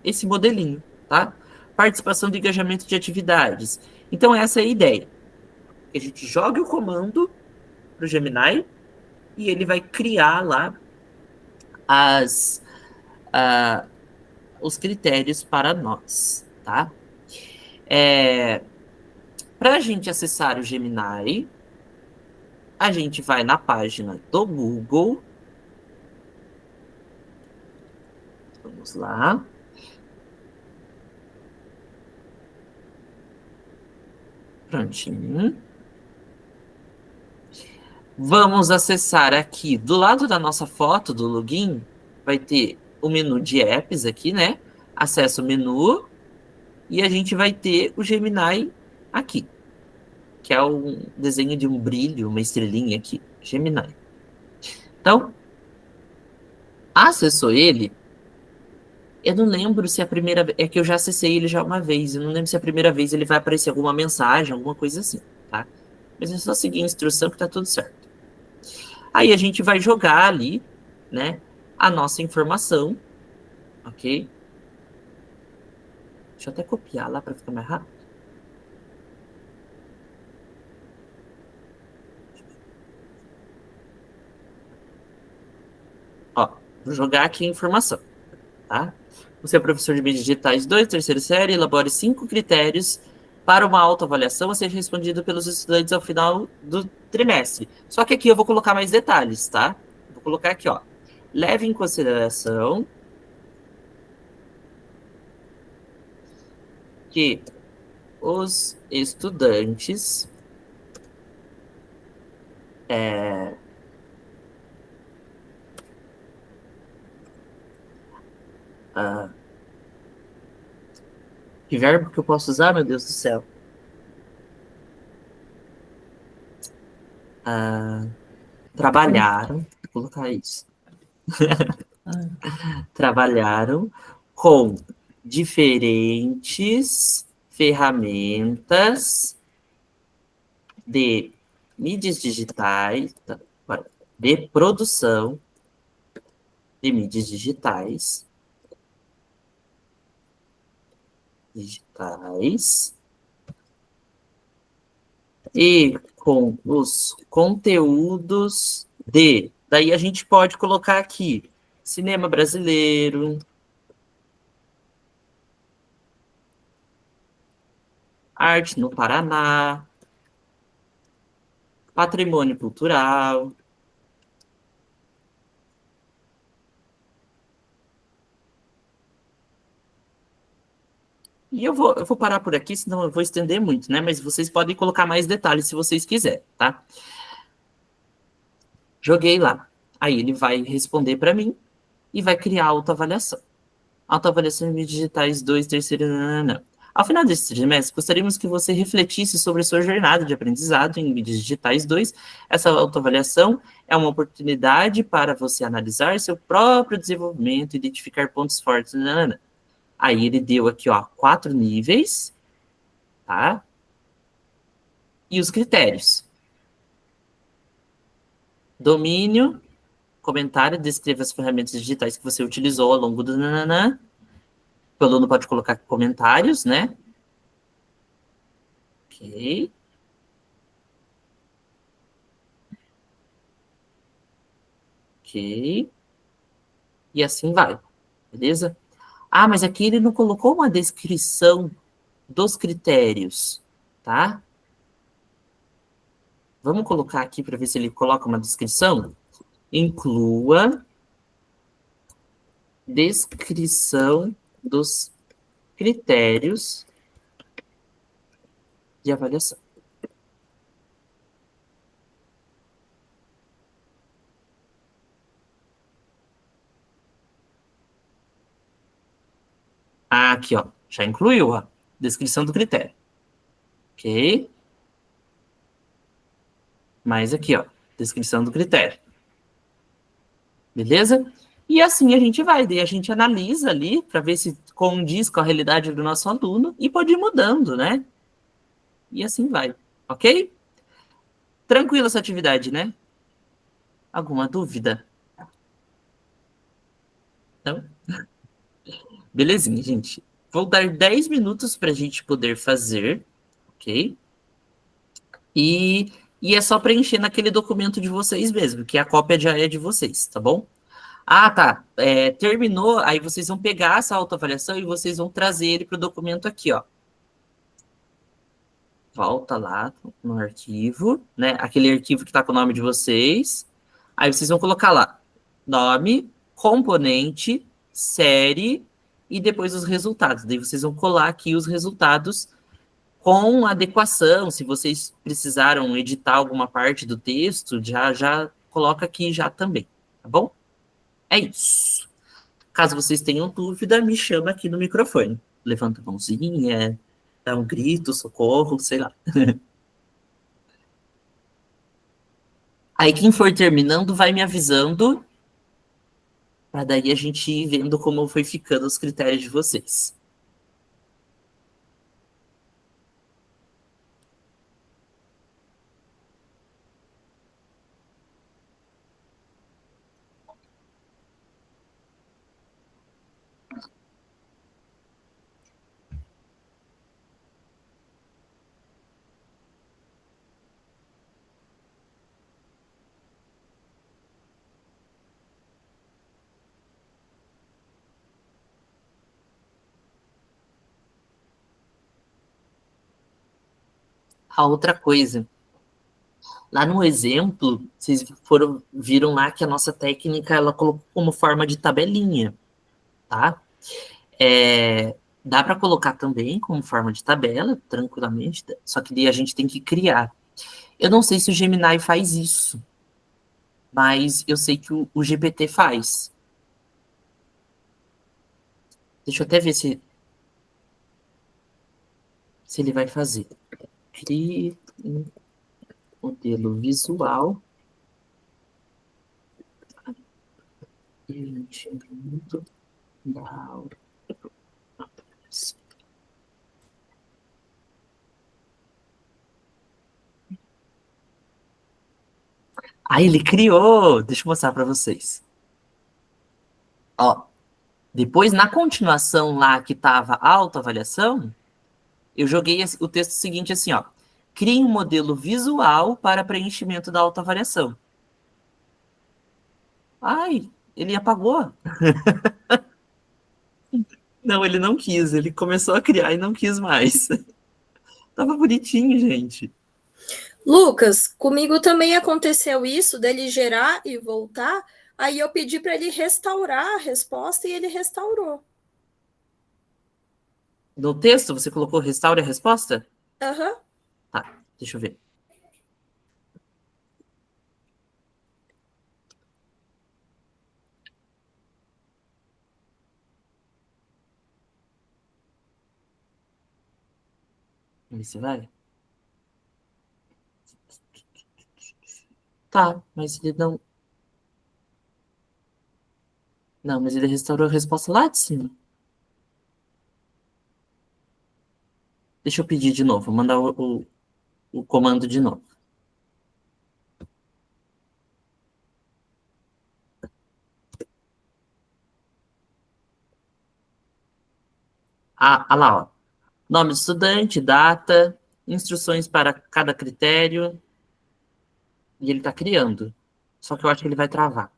esse modelinho, tá? Participação do engajamento de atividades. Então, essa é a ideia. A gente joga o comando para o Gemini e ele vai criar lá os critérios para nós, tá? Para a gente acessar o Gemini, a gente vai na página do Google. Vamos lá. Prontinho. Vamos acessar aqui, do lado da nossa foto do login, vai ter o menu de apps aqui, né? Acessa o menu e a gente vai ter o Gemini aqui, que é um desenho de um brilho, uma estrelinha aqui, Gemini. Então, acessou ele. Eu não lembro se a primeira vez, é que eu já acessei ele já uma vez, eu não lembro se a primeira vez ele vai aparecer alguma mensagem, alguma coisa assim, tá? Mas é só seguir a instrução que tá tudo certo. Aí a gente vai jogar ali, né, a nossa informação, ok? Deixa eu até copiar lá para ficar mais rápido. Ó, vou jogar aqui a informação, tá? Você é professor de mídias digitais 2, terceira série, elabore 5 critérios para uma autoavaliação a ser respondido pelos estudantes ao final do trimestre. Só que aqui eu vou colocar mais detalhes, tá? Vou colocar aqui, ó. Leve em consideração que os estudantes ah, que verbo que eu posso usar, meu Deus do céu? Ah, trabalharam, vou colocar isso. Trabalharam com diferentes ferramentas de mídias digitais, de produção de mídias digitais e com os conteúdos de. Daí a gente pode colocar aqui cinema brasileiro, arte no Paraná, patrimônio cultural. E eu vou parar por aqui, senão eu vou estender muito, né? Mas vocês podem colocar mais detalhes se vocês quiserem, tá? Joguei lá. Aí ele vai responder para mim e vai criar a autoavaliação. Autoavaliação em mídias digitais 2, terceira. Nanana. Ao final desse trimestre, gostaríamos que você refletisse sobre a sua jornada de aprendizado em mídias digitais 2. Essa autoavaliação é uma oportunidade para você analisar seu próprio desenvolvimento, identificar pontos fortes. Nanana. Aí ele deu aqui, ó, 4 níveis, tá? E os critérios. Domínio, comentário, descreva as ferramentas digitais que você utilizou ao longo do nananã. O aluno pode colocar comentários, né? Ok. Ok. E assim vai, beleza? Ah, mas aqui ele não colocou uma descrição dos critérios, tá? Vamos colocar aqui para ver se ele coloca uma descrição? Inclua descrição dos critérios de avaliação. Ah, aqui, ó, já incluiu a descrição do critério. Ok? Mais aqui, ó, descrição do critério. Beleza? E assim a gente vai, daí a gente analisa ali para ver se condiz com a realidade do nosso aluno e pode ir mudando, né? E assim vai, ok? Tranquila essa atividade, né? Alguma dúvida? Não? Belezinha, gente. Vou dar 10 minutos para a gente poder fazer, ok? E é só preencher naquele documento de vocês mesmo, que a cópia já é de vocês, tá bom? Ah, tá. Terminou, aí vocês vão pegar essa autoavaliação e vocês vão trazer ele para o documento aqui, ó. Volta lá no arquivo, né? Aquele arquivo que está com o nome de vocês. Aí vocês vão colocar lá nome, componente, série e depois os resultados. Daí vocês vão colar aqui os resultados com adequação. Se vocês precisaram editar alguma parte do texto, já coloca aqui já também, tá bom? É isso. Caso vocês tenham dúvida, me chama aqui no microfone. Levanta a mãozinha, dá um grito, socorro, sei lá. Aí quem for terminando vai me avisando, para daí a gente ir vendo como foi ficando os critérios de vocês. A outra coisa, lá no exemplo, vocês viram lá que a nossa técnica, ela colocou como forma de tabelinha, tá? Dá para colocar também como forma de tabela, tranquilamente, só que daí a gente tem que criar. Eu não sei se o Gemini faz isso, mas eu sei que o GPT faz. Deixa eu até ver se ele vai fazer. Crie um modelo visual. Ah, ele criou! Deixa eu mostrar para vocês. Ó, depois, na continuação lá que estava autoavaliação, eu joguei o texto seguinte assim, ó. Crie um modelo visual para preenchimento da autoavaliação. Ai, ele apagou. Não, ele não quis. Ele começou a criar e não quis mais. Tava bonitinho, gente. Lucas, comigo também aconteceu isso, dele gerar e voltar. Aí eu pedi para ele restaurar a resposta e ele restaurou. No texto, você colocou restaure a resposta? Aham. Tá, deixa eu ver. Aí você vai? Tá, mas ele não... Não, mas ele restaurou a resposta lá de cima. Deixa eu pedir de novo, vou mandar o comando de novo. Ah lá, ó. Nome do estudante, data, instruções para cada critério. E ele tá criando. Só que eu acho que ele vai travar.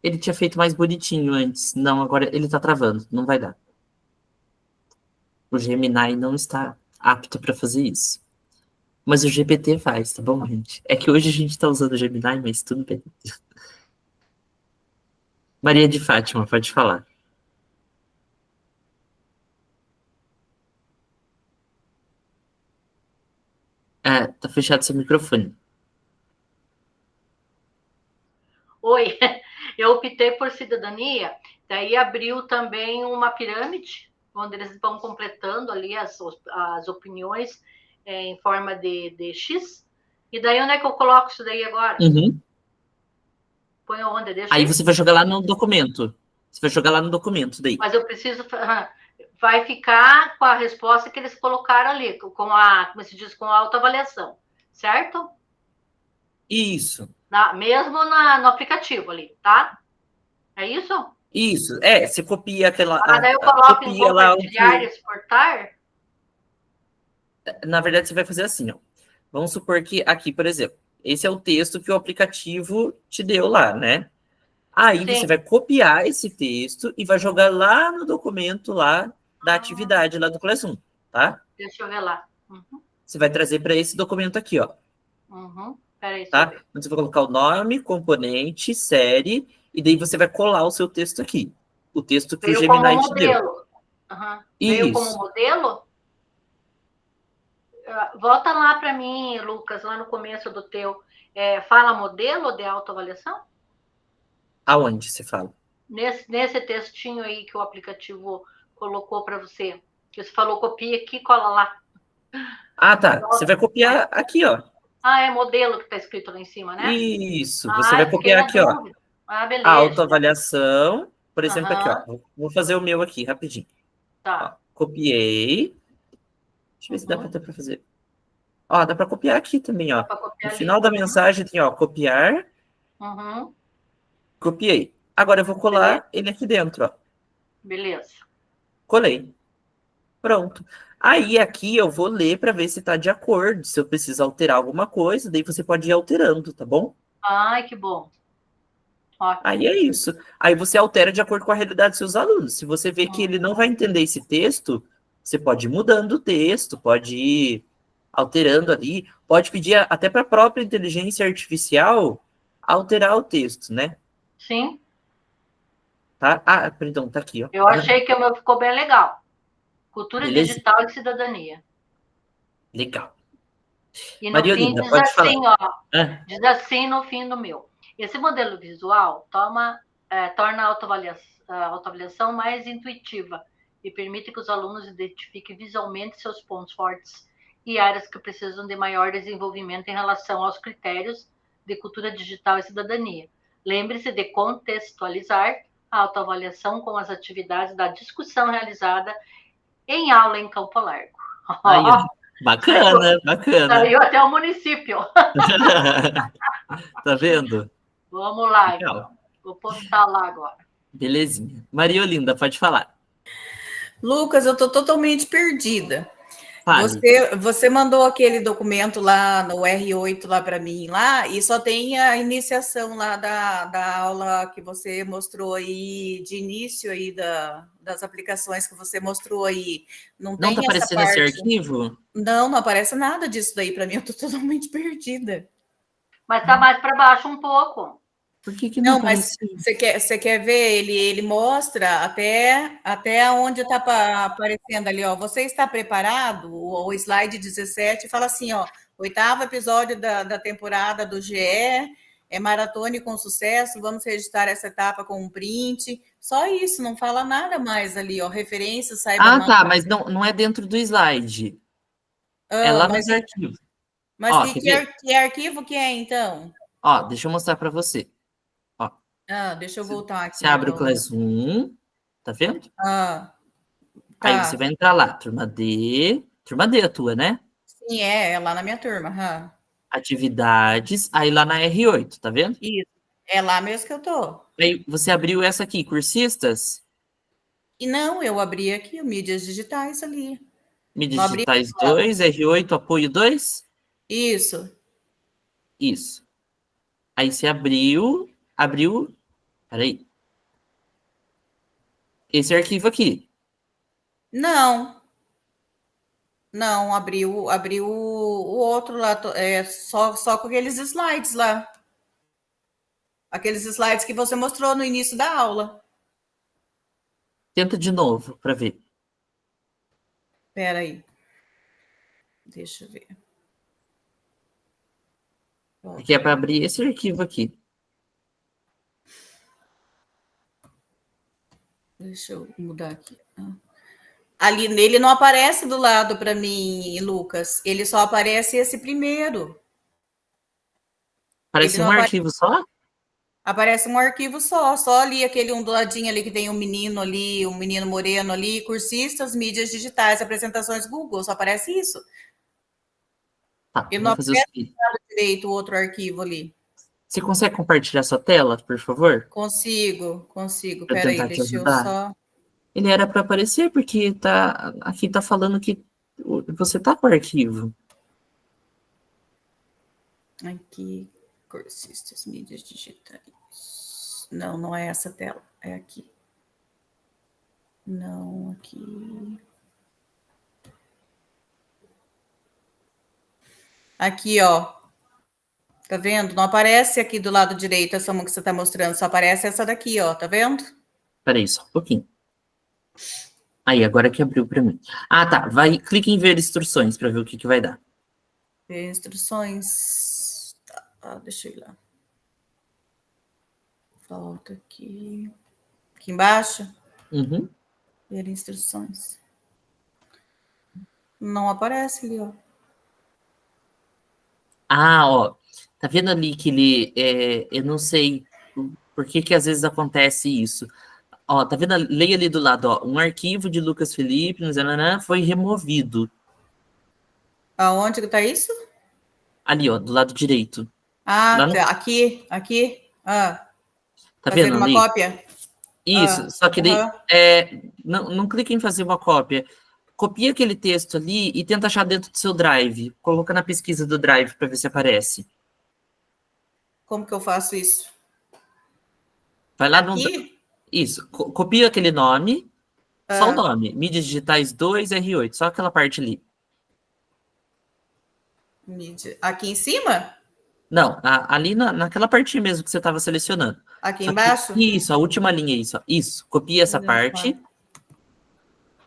Ele tinha feito mais bonitinho antes. Não, agora ele tá travando. Não vai dar. O Gemini não está apto para fazer isso. Mas o GPT faz, tá bom, gente? É que hoje a gente tá usando o Gemini, mas tudo bem. Maria de Fátima, pode falar. Tá fechado seu microfone. Oi, eu optei por cidadania, daí abriu também uma pirâmide, onde eles vão completando ali as opiniões em forma de X. E daí onde é que eu coloco isso daí agora? Uhum. Põe onde? Deixa aí você vai jogar lá no documento. Você vai jogar lá no documento daí. Mas eu preciso... Vai ficar com a resposta que eles colocaram ali, como se diz, com a autoavaliação, certo? Isso. Mesmo no aplicativo ali, tá? É isso? Isso. Você copia aquela... daí eu coloco em copia lá compartilhar e exportar? Na verdade, você vai fazer assim, ó. Vamos supor que aqui, por exemplo, esse é o texto que o aplicativo te deu lá, né? Aí Sim. você vai copiar esse texto e vai jogar lá no documento lá da atividade lá do Class 1, tá? Deixa eu ver lá. Uhum. Você vai trazer para esse documento aqui, ó. Uhum. Peraí, Tá? Então você vai colocar o nome, componente, série, e daí você vai colar o seu texto aqui. O texto que veio o Gemini como te deu. Uhum. Veio como modelo? Volta lá para mim, Lucas, lá no começo do teu. Fala modelo de autoavaliação? Aonde você fala? Nesse textinho aí que o aplicativo colocou para você. Que você falou, copia aqui, cola lá. Tá. Você vai copiar aqui, ó. É modelo que está escrito lá em cima, né? Isso. Você vai copiar aqui, ó. Beleza. A autoavaliação. Por exemplo, aqui, ó. Vou fazer o meu aqui, rapidinho. Tá. Ó, copiei. Deixa eu ver se dá para fazer. Ó, dá para copiar aqui também, ó. No final da mensagem tem, ó, copiar. Uhum. Copiei. Agora eu vou colar ele aqui dentro, ó. Beleza. Colei. Pronto. Aí aqui eu vou ler para ver se está de acordo, se eu preciso alterar alguma coisa, daí você pode ir alterando, tá bom? Ai, que bom. Ótimo. Aí é isso. Aí você altera de acordo com a realidade dos seus alunos. Se você vê que ele não vai entender esse texto, você pode ir mudando o texto, pode ir alterando ali, pode pedir até para a própria inteligência artificial alterar o texto, né? Sim, Tá? Ah, perdão, tá aqui, ó. eu achei que o meu ficou bem legal. Cultura Beleza. digital e cidadania. Legal. E no Maria fim Olinda, diz pode assim, falar. ó, Ah, diz assim no fim do meu. Esse modelo visual torna a autoavaliação mais intuitiva e permite que os alunos identifiquem visualmente seus pontos fortes e áreas que precisam de maior desenvolvimento em relação aos critérios de cultura digital e cidadania. Lembre-se de contextualizar a autoavaliação com as atividades da discussão realizada em aula em Campo Largo. aí, ó. Bacana, bacana. Saiu até o município. Tá vendo? Vamos lá, Legal. então. Vou postar lá agora. Belezinha. Maria Olinda, pode falar. Lucas, eu estou totalmente perdida. Fale. Você mandou aquele documento lá no R8 lá para mim lá e só tem a iniciação lá da aula que você mostrou aí de início aí das aplicações que você mostrou aí. Não Não tem tá essa aparecendo esse parte. arquivo? Não aparece nada disso daí para mim. Eu estou totalmente perdida. Mas tá mais para baixo um pouco. Por que não Não, mas apareceu? você quer ver? Ele mostra até onde está aparecendo ali, ó. Você está preparado? O slide 17 fala assim, ó, 8º episódio da temporada do GE, maratone com sucesso, vamos registrar essa etapa com um print. Só isso, não fala nada mais ali, ó. Referências, saiba Ah, mais. tá, mas não é dentro do slide. É lá nos arquivos. Mas Ó, que arquivo que é, então? Ó, deixa eu mostrar para você. Deixa eu voltar aqui. Você abre o então. Classroom, tá vendo? Tá. Aí você vai entrar lá, turma D a tua, né? Sim, é lá na minha turma. Atividades, aí lá na R8, tá vendo? Isso, é lá mesmo que eu tô. Aí você abriu essa aqui, cursistas, E não, eu abri aqui o mídias digitais ali. mídias Não abri digitais ela. 2, R8, apoio 2, Isso. isso. Aí você abriu, peraí, esse arquivo aqui. Não, abriu o outro lá, só com aqueles slides lá. Aqueles slides que você mostrou no início da aula. Tenta de novo para ver. Espera aí. Deixa eu ver. Porque é para abrir esse arquivo aqui. Deixa eu mudar aqui. Ali nele não aparece do lado para mim, Lucas. Ele só aparece esse primeiro. Parece Ele não um arquivo só? Aparece um arquivo só ali, aquele um do ladinho ali que tem um menino ali, um menino moreno ali, cursistas, mídias digitais, apresentações Google, só aparece isso. Tá, Eu não vou fazer o aparece seguinte. direito o outro arquivo ali. Você consegue compartilhar sua tela, por favor? Consigo. Pra Peraí, tentar te deixa eu ajudar? só... Ele era para aparecer, porque aqui tá falando que você tá com o arquivo. Aqui, cursistas, mídias digitais. Não é essa tela, é aqui. Não, aqui. Aqui, ó. Tá vendo? Não aparece aqui do lado direito essa uma que você tá mostrando, só aparece essa daqui, ó. Tá vendo? Peraí, só um pouquinho. Aí, agora que abriu para mim. Ah, tá. Clique em ver instruções para ver o que vai dar. Ver instruções. Tá, deixa eu ir lá. Volta aqui. Aqui embaixo. Uhum. Ver instruções. Não aparece ali, ó. Ah, ó. Tá vendo ali que ele... eu não sei por que às vezes acontece isso. Ó, tá vendo? Leia ali do lado, ó. Um arquivo de Lucas Felipe, foi removido. Aonde que tá isso? Ali, ó, do lado direito. Ah, No... tá. Aqui. Tá fazer vendo uma ali? cópia? Isso, só que não clique em fazer uma cópia. Copia aquele texto ali e tenta achar dentro do seu Drive. Coloca na pesquisa do Drive para ver se aparece. Como que eu faço isso? Vai lá no... Aqui? Isso, copia aquele nome, só o Ah. nome. Mídias digitais 2, R8, só aquela parte ali. Aqui em cima? Não, ali naquela partinha mesmo que você estava selecionando. Aqui Só que- embaixo? isso, a última linha, isso. Copia essa parte.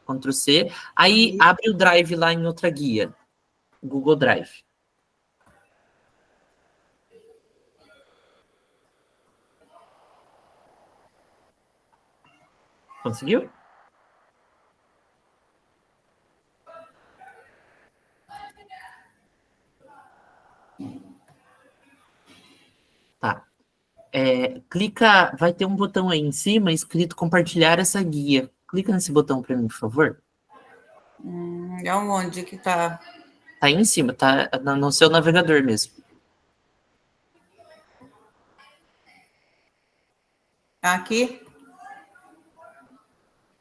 Ctrl C. Aí abre o Drive lá em outra guia. Google Drive. Conseguiu? Tá. Clica, vai ter um botão aí em cima escrito compartilhar essa guia. Clica nesse botão para mim, por favor. É onde que tá? Tá aí em cima, tá no seu navegador mesmo. Aqui?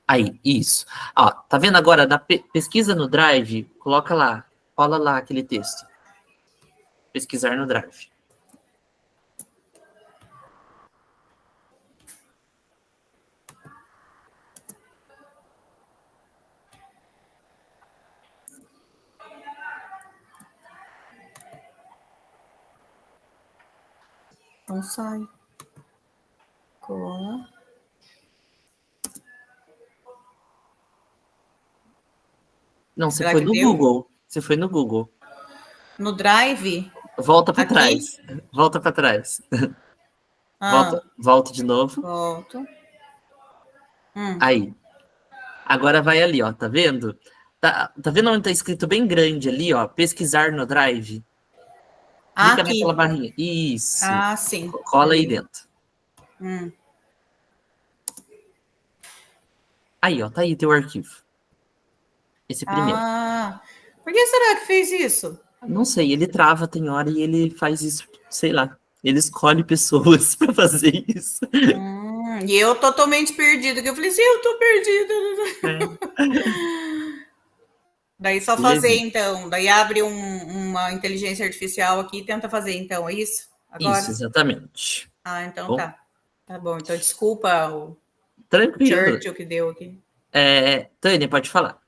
Aí, isso. Ó, tá vendo agora na pesquisa no Drive? Coloca lá, cola lá aquele texto. Pesquisar no Drive. Não sai. Cola. Não, você Será foi que no deu? Google. Você foi no Google. No Drive? Volta para Aqui? trás. Volta para trás. Ah, Volta de novo. volto. Aí. Agora vai ali, ó. Tá vendo? Tá vendo onde tá escrito bem grande ali, ó? Pesquisar no Drive. Clica Aqui. naquela barrinha. Isso. Ah, sim. Cola aí dentro. Aí, ó. Tá aí teu arquivo. Esse primeiro. Ah, por que será que fez isso? Não sei, ele trava, tem hora, e ele faz isso, sei lá. Ele escolhe pessoas pra fazer isso. E eu totalmente perdida, que eu falei assim, eu tô perdida. Daí só Beleza. fazer, então. Daí abre uma inteligência artificial aqui e tenta fazer, então, é isso? Agora? Isso, exatamente. Ah, então Bom. tá. Tá bom, então desculpa o Tranquilo. Churchill que deu aqui. Tânia, pode falar.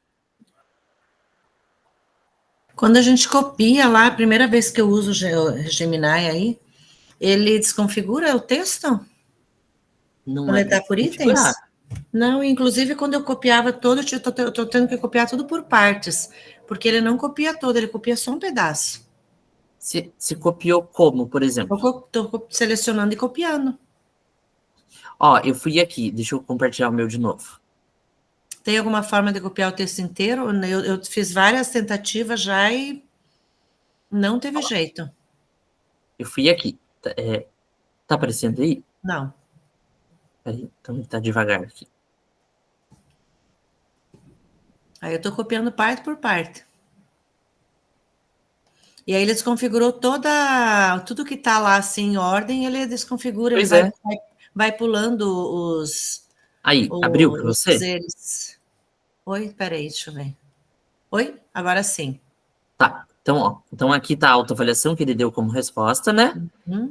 Quando a gente copia lá, a primeira vez que eu uso o Gemini aí, ele desconfigura o texto? Não Quando é ele tá por configurar. itens? Não, inclusive quando eu copiava todo, eu tô tendo que copiar tudo por partes, porque ele não copia todo, ele copia só um pedaço. Se copiou como, por exemplo? Eu tô selecionando e copiando. Ó, eu fui aqui, deixa eu compartilhar o meu de novo. Tem alguma forma de copiar o texto inteiro? Eu fiz várias tentativas já e não teve jeito. Eu fui aqui. Tá aparecendo aí? Não. Peraí, então tá devagar aqui. Aí eu tô copiando parte por parte. E aí ele desconfigurou tudo que tá lá assim em ordem, ele desconfigura, Pois ele vai pulando os Aí, abriu pra você? eles. Oi, peraí, deixa eu ver. Oi? Agora sim. Tá, então aqui tá a autoavaliação que ele deu como resposta, né?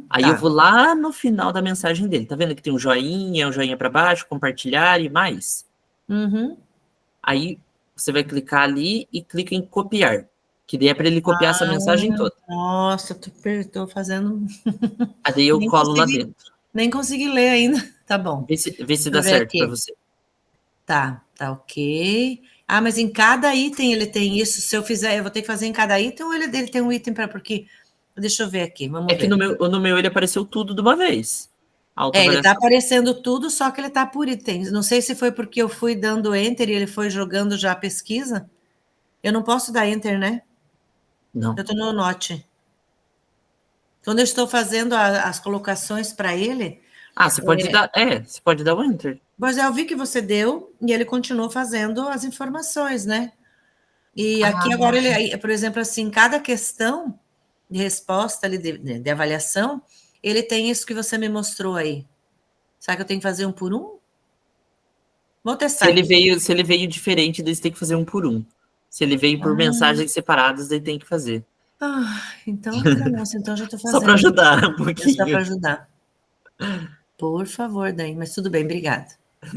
Aí tá. eu vou lá no final da mensagem dele. Tá vendo que tem um joinha para baixo, compartilhar e mais? Aí você vai clicar ali e clica em copiar. Que daí é para ele copiar essa mensagem toda. Nossa, tô fazendo. Aí eu Nem colo lá consegui. dentro. Nem consegui ler ainda. Tá bom. Vê se dá eu ver certo aqui. para você. Tá ok. Ah, mas em cada item ele tem isso. Se eu fizer, eu vou ter que fazer em cada item ou ele tem um item para porque. Deixa eu ver aqui. Vamos É ver. que no meu ele apareceu tudo de uma vez. Ele tá aparecendo tudo, só que ele tá por itens. Não sei se foi porque eu fui dando enter e ele foi jogando já a pesquisa. Eu não posso dar enter, né? Não. Eu tô no note. Quando eu estou fazendo as colocações para ele. Ah, você pode dar. Você pode dar o enter. Pois eu vi que você deu e ele continuou fazendo as informações, né? E aqui agora ele, por exemplo, assim, cada questão de resposta ali de avaliação, ele tem isso que você me mostrou aí. Será que eu tenho que fazer um por um? Vou testar. Se ele veio diferente, daí você tem que fazer um por um. Se ele veio por mensagens separadas, daí tem que fazer. Então, então já tô fazendo. Só para ajudar um pouquinho. Só para ajudar. Por favor, daí. Mas tudo bem, obrigada.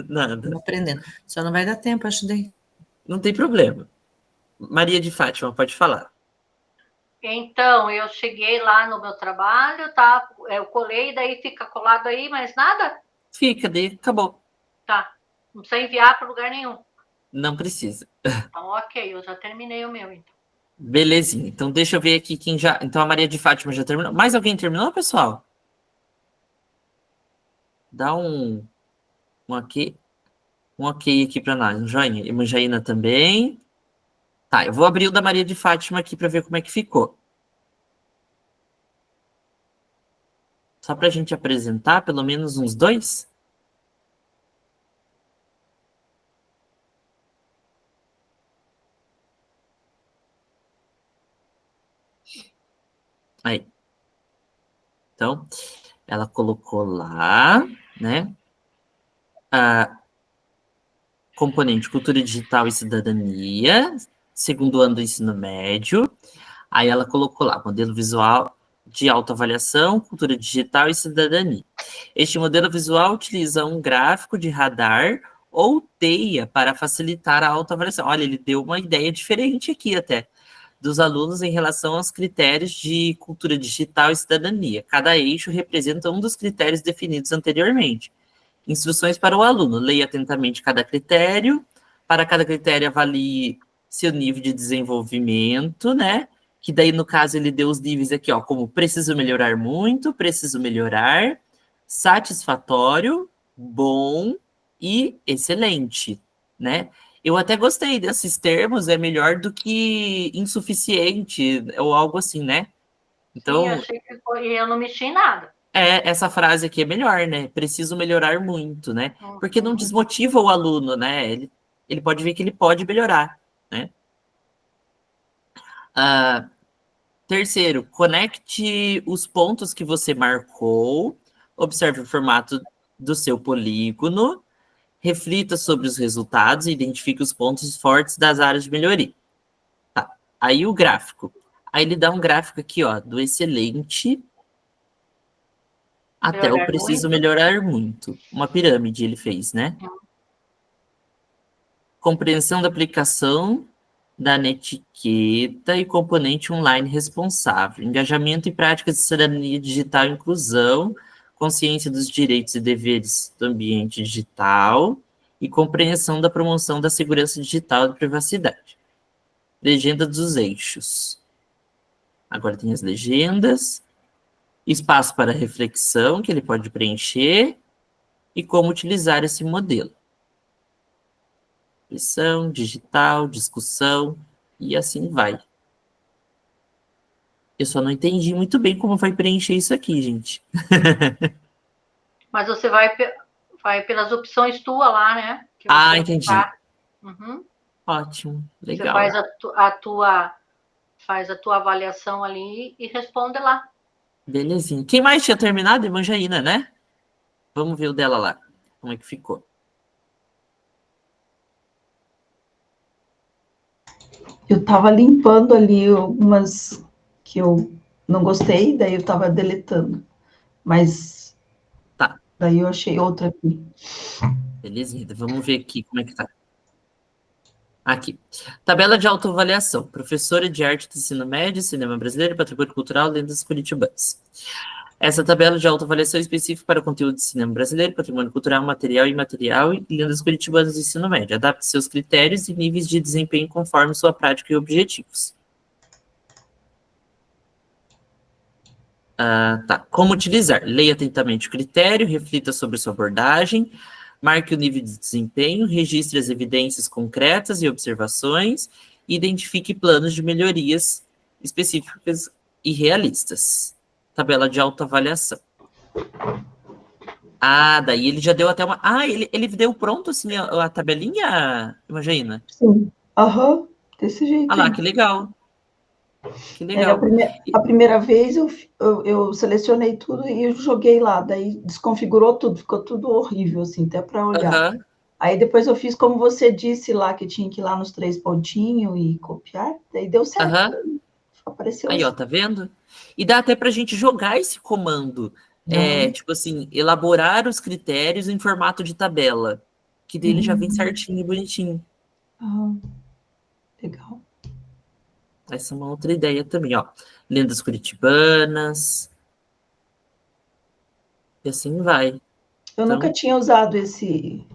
Nada. Estamos aprendendo. Só não vai dar tempo, acho, daí. Não tem problema. Maria de Fátima, pode falar. Então, eu cheguei lá no meu trabalho, tá? Eu colei, daí fica colado aí, mas nada? Fica, daí acabou. Tá. Não precisa enviar para lugar nenhum. Não precisa. Então, ok, eu já terminei o meu, então. Belezinha. Então, deixa eu ver aqui quem já... Então, a Maria de Fátima já terminou. Mais alguém terminou, pessoal? Dá um ok. Um ok aqui para nós. Um joinha. Emanjaína também. Tá, eu vou abrir o da Maria de Fátima aqui para ver como é que ficou. Só para a gente apresentar pelo menos uns 2. Aí. Então, ela colocou lá, né? A componente Cultura Digital e Cidadania, segundo ano do ensino médio. Aí ela colocou lá, modelo visual de autoavaliação, cultura digital e cidadania. Este modelo visual utiliza um gráfico de radar ou teia para facilitar a autoavaliação. Olha, ele deu uma ideia diferente aqui até, dos alunos em relação aos critérios de cultura digital e cidadania. Cada eixo representa um dos critérios definidos anteriormente. Instruções para o aluno. Leia atentamente cada critério. Para cada critério, avalie seu nível de desenvolvimento, né? Que daí, no caso, ele deu os níveis aqui, ó, como preciso melhorar muito, preciso melhorar, satisfatório, bom e excelente, né? Eu até gostei desses termos, é melhor do que insuficiente ou algo assim, né? Então, Sim, achei que foi, eu não mexi em nada. essa frase aqui é melhor, né? Preciso melhorar muito, né? Porque não desmotiva o aluno, né? Ele pode ver que ele pode melhorar, né? Terceiro, conecte os pontos que você marcou, observe o formato do seu polígono, reflita sobre os resultados e identifique os pontos fortes das áreas de melhoria. Tá. Aí o gráfico. Aí ele dá um gráfico aqui, ó, do excelente até o preciso melhorar muito. Uma pirâmide ele fez, né? Compreensão da aplicação da netiqueta e componente online responsável, engajamento e práticas de cidadania digital e inclusão, consciência dos direitos e deveres do ambiente digital e compreensão da promoção da segurança digital e da privacidade. Legenda dos eixos. Agora tem as legendas, espaço para reflexão que ele pode preencher e como utilizar esse modelo. Lição, digital, discussão, e assim vai. Eu só não entendi muito bem como vai preencher isso aqui, gente. Mas você vai pelas opções tua lá, né? Entendi. Uhum. Ótimo, legal. Você faz a tua avaliação ali e responde lá. Belezinha. Quem mais tinha terminado? Emanjaína, né? Vamos ver o dela lá. Como é que ficou? Eu estava limpando ali algumas que eu não gostei, daí eu estava deletando. Mas tá. Daí eu achei outra aqui. Belezinha, vamos ver aqui como é que tá. Aqui. Tabela de autoavaliação. Professora de arte do ensino médio, cinema brasileiro, patrimônio cultural, lendas curitibanas. Essa tabela de autoavaliação é específica para o conteúdo de cinema brasileiro, patrimônio cultural, material e imaterial e lendas curitibanas do ensino médio. Adapte seus critérios e níveis de desempenho conforme sua prática e objetivos. Tá. Como utilizar? Leia atentamente o critério, reflita sobre sua abordagem, marque o nível de desempenho, registre as evidências concretas e observações e identifique planos de melhorias específicas e realistas. Tabela de autoavaliação. Daí ele já deu até uma... ele deu pronto, assim, a tabelinha, Emanjaína? Sim. Desse jeito. Lá, que legal. Que legal. A primeira vez eu selecionei tudo e eu joguei lá, daí desconfigurou tudo, ficou tudo horrível, assim, até para olhar. Aí depois eu fiz como você disse lá, que tinha que ir lá nos 3 pontinhos e copiar, daí deu certo. Apareceu aí, assim. Ó, tá vendo? E dá até pra gente jogar esse comando, tipo assim, elaborar os critérios em formato de tabela, que dele já vem certinho e bonitinho. Legal. Essa é uma outra ideia também, ó. Lendas curitibanas. E assim vai. Eu nunca tinha usado esse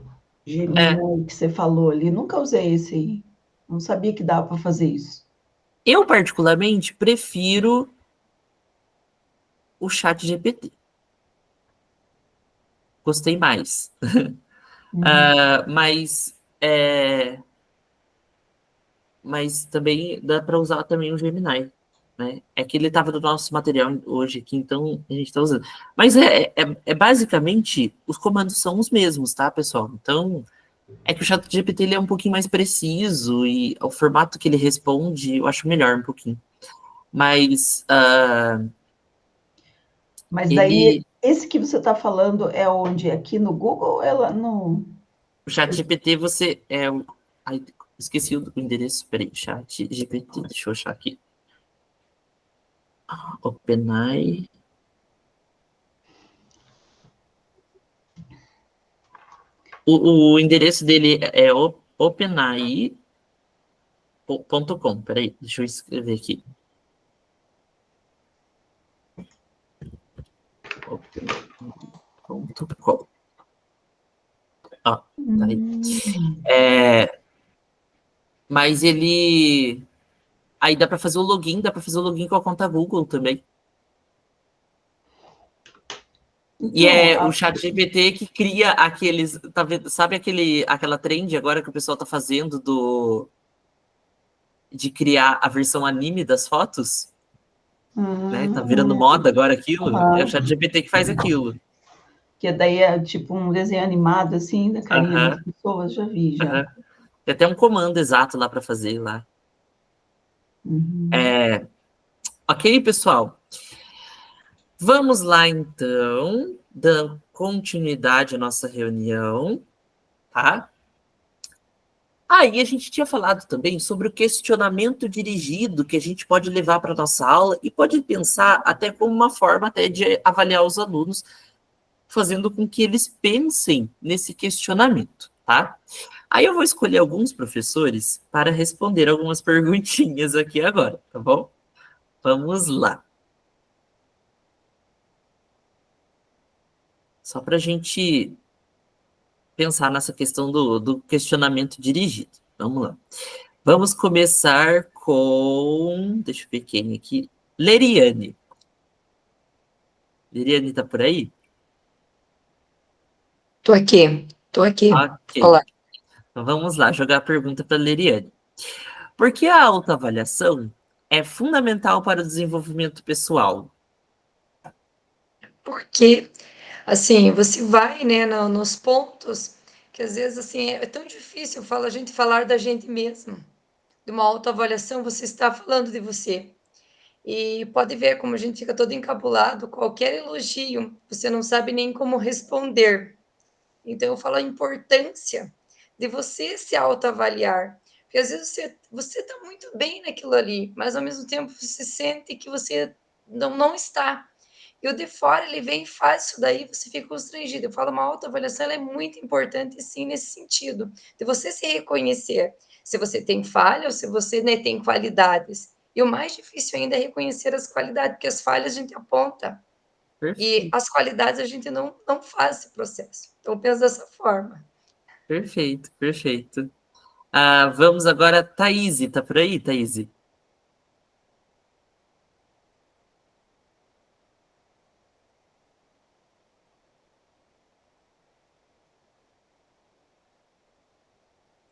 Gemini que você falou ali, nunca usei esse aí. Não sabia que dava para fazer isso. Eu, particularmente, prefiro o chat GPT. Gostei mais. Mas também dá para usar também o Gemini, né? É que ele estava no nosso material hoje aqui, então a gente está usando. Mas é basicamente, os comandos são os mesmos, tá, pessoal? Então, é que o chat GPT ele é um pouquinho mais preciso e o formato que ele responde eu acho melhor um pouquinho. Mas Mas daí, esse que você está falando é onde? Aqui no Google ou é lá no... O chat GPT, você... Ai, esqueci o endereço. Peraí, chat GPT. Deixa eu achar aqui. OpenAI. O endereço dele é openai.com. Peraí, deixa eu escrever aqui. openai.com. Ó, tá aí. Mas ele... Aí dá para fazer o login, com a conta Google também. E é o chat GPT que cria aqueles... Tá vendo, sabe aquela trend agora que o pessoal tá fazendo de criar a versão anime das fotos? Né? Tá virando moda agora aquilo? É o chat GPT que faz aquilo. Que daí é tipo um desenho animado, assim, da carinha das pessoas, já vi, já. Tem até um comando exato lá para fazer lá. Ok, pessoal? Vamos lá, então, dando continuidade à nossa reunião, tá? Aí a gente tinha falado também sobre o questionamento dirigido que a gente pode levar para a nossa aula e pode pensar até como uma forma até de avaliar os alunos, fazendo com que eles pensem nesse questionamento, tá? Aí eu vou escolher alguns professores para responder algumas perguntinhas aqui agora, tá bom? Vamos lá. Só para a gente pensar nessa questão do questionamento dirigido. Vamos lá. Vamos começar com... Deixa eu ver quem aqui. Leriane. Leriane tá por aí? Tô aqui. Ok. Olá. Então vamos lá, jogar a pergunta para Leriane. Por que a autoavaliação é fundamental para o desenvolvimento pessoal? Porque, assim, você vai, né, nos pontos que às vezes, assim, é tão difícil a gente falar da gente mesmo. De uma autoavaliação, você está falando de você. E pode ver como a gente fica todo encabulado, qualquer elogio, você não sabe nem como responder. Então, eu falo a importância de você se autoavaliar. Porque às vezes você está muito bem naquilo ali, mas ao mesmo tempo você sente que você não está. E o de fora, ele vem e faz isso daí, você fica constrangido. Eu falo, uma autoavaliação, ela é muito importante, sim, nesse sentido, de você se reconhecer, se você tem falha ou se você, né, tem qualidades. E o mais difícil ainda é reconhecer as qualidades, porque as falhas a gente aponta. Perfeito. E as qualidades a gente não faz esse processo. Então, eu penso dessa forma. Perfeito, perfeito. Vamos agora, Thaís, tá por aí, Thaís?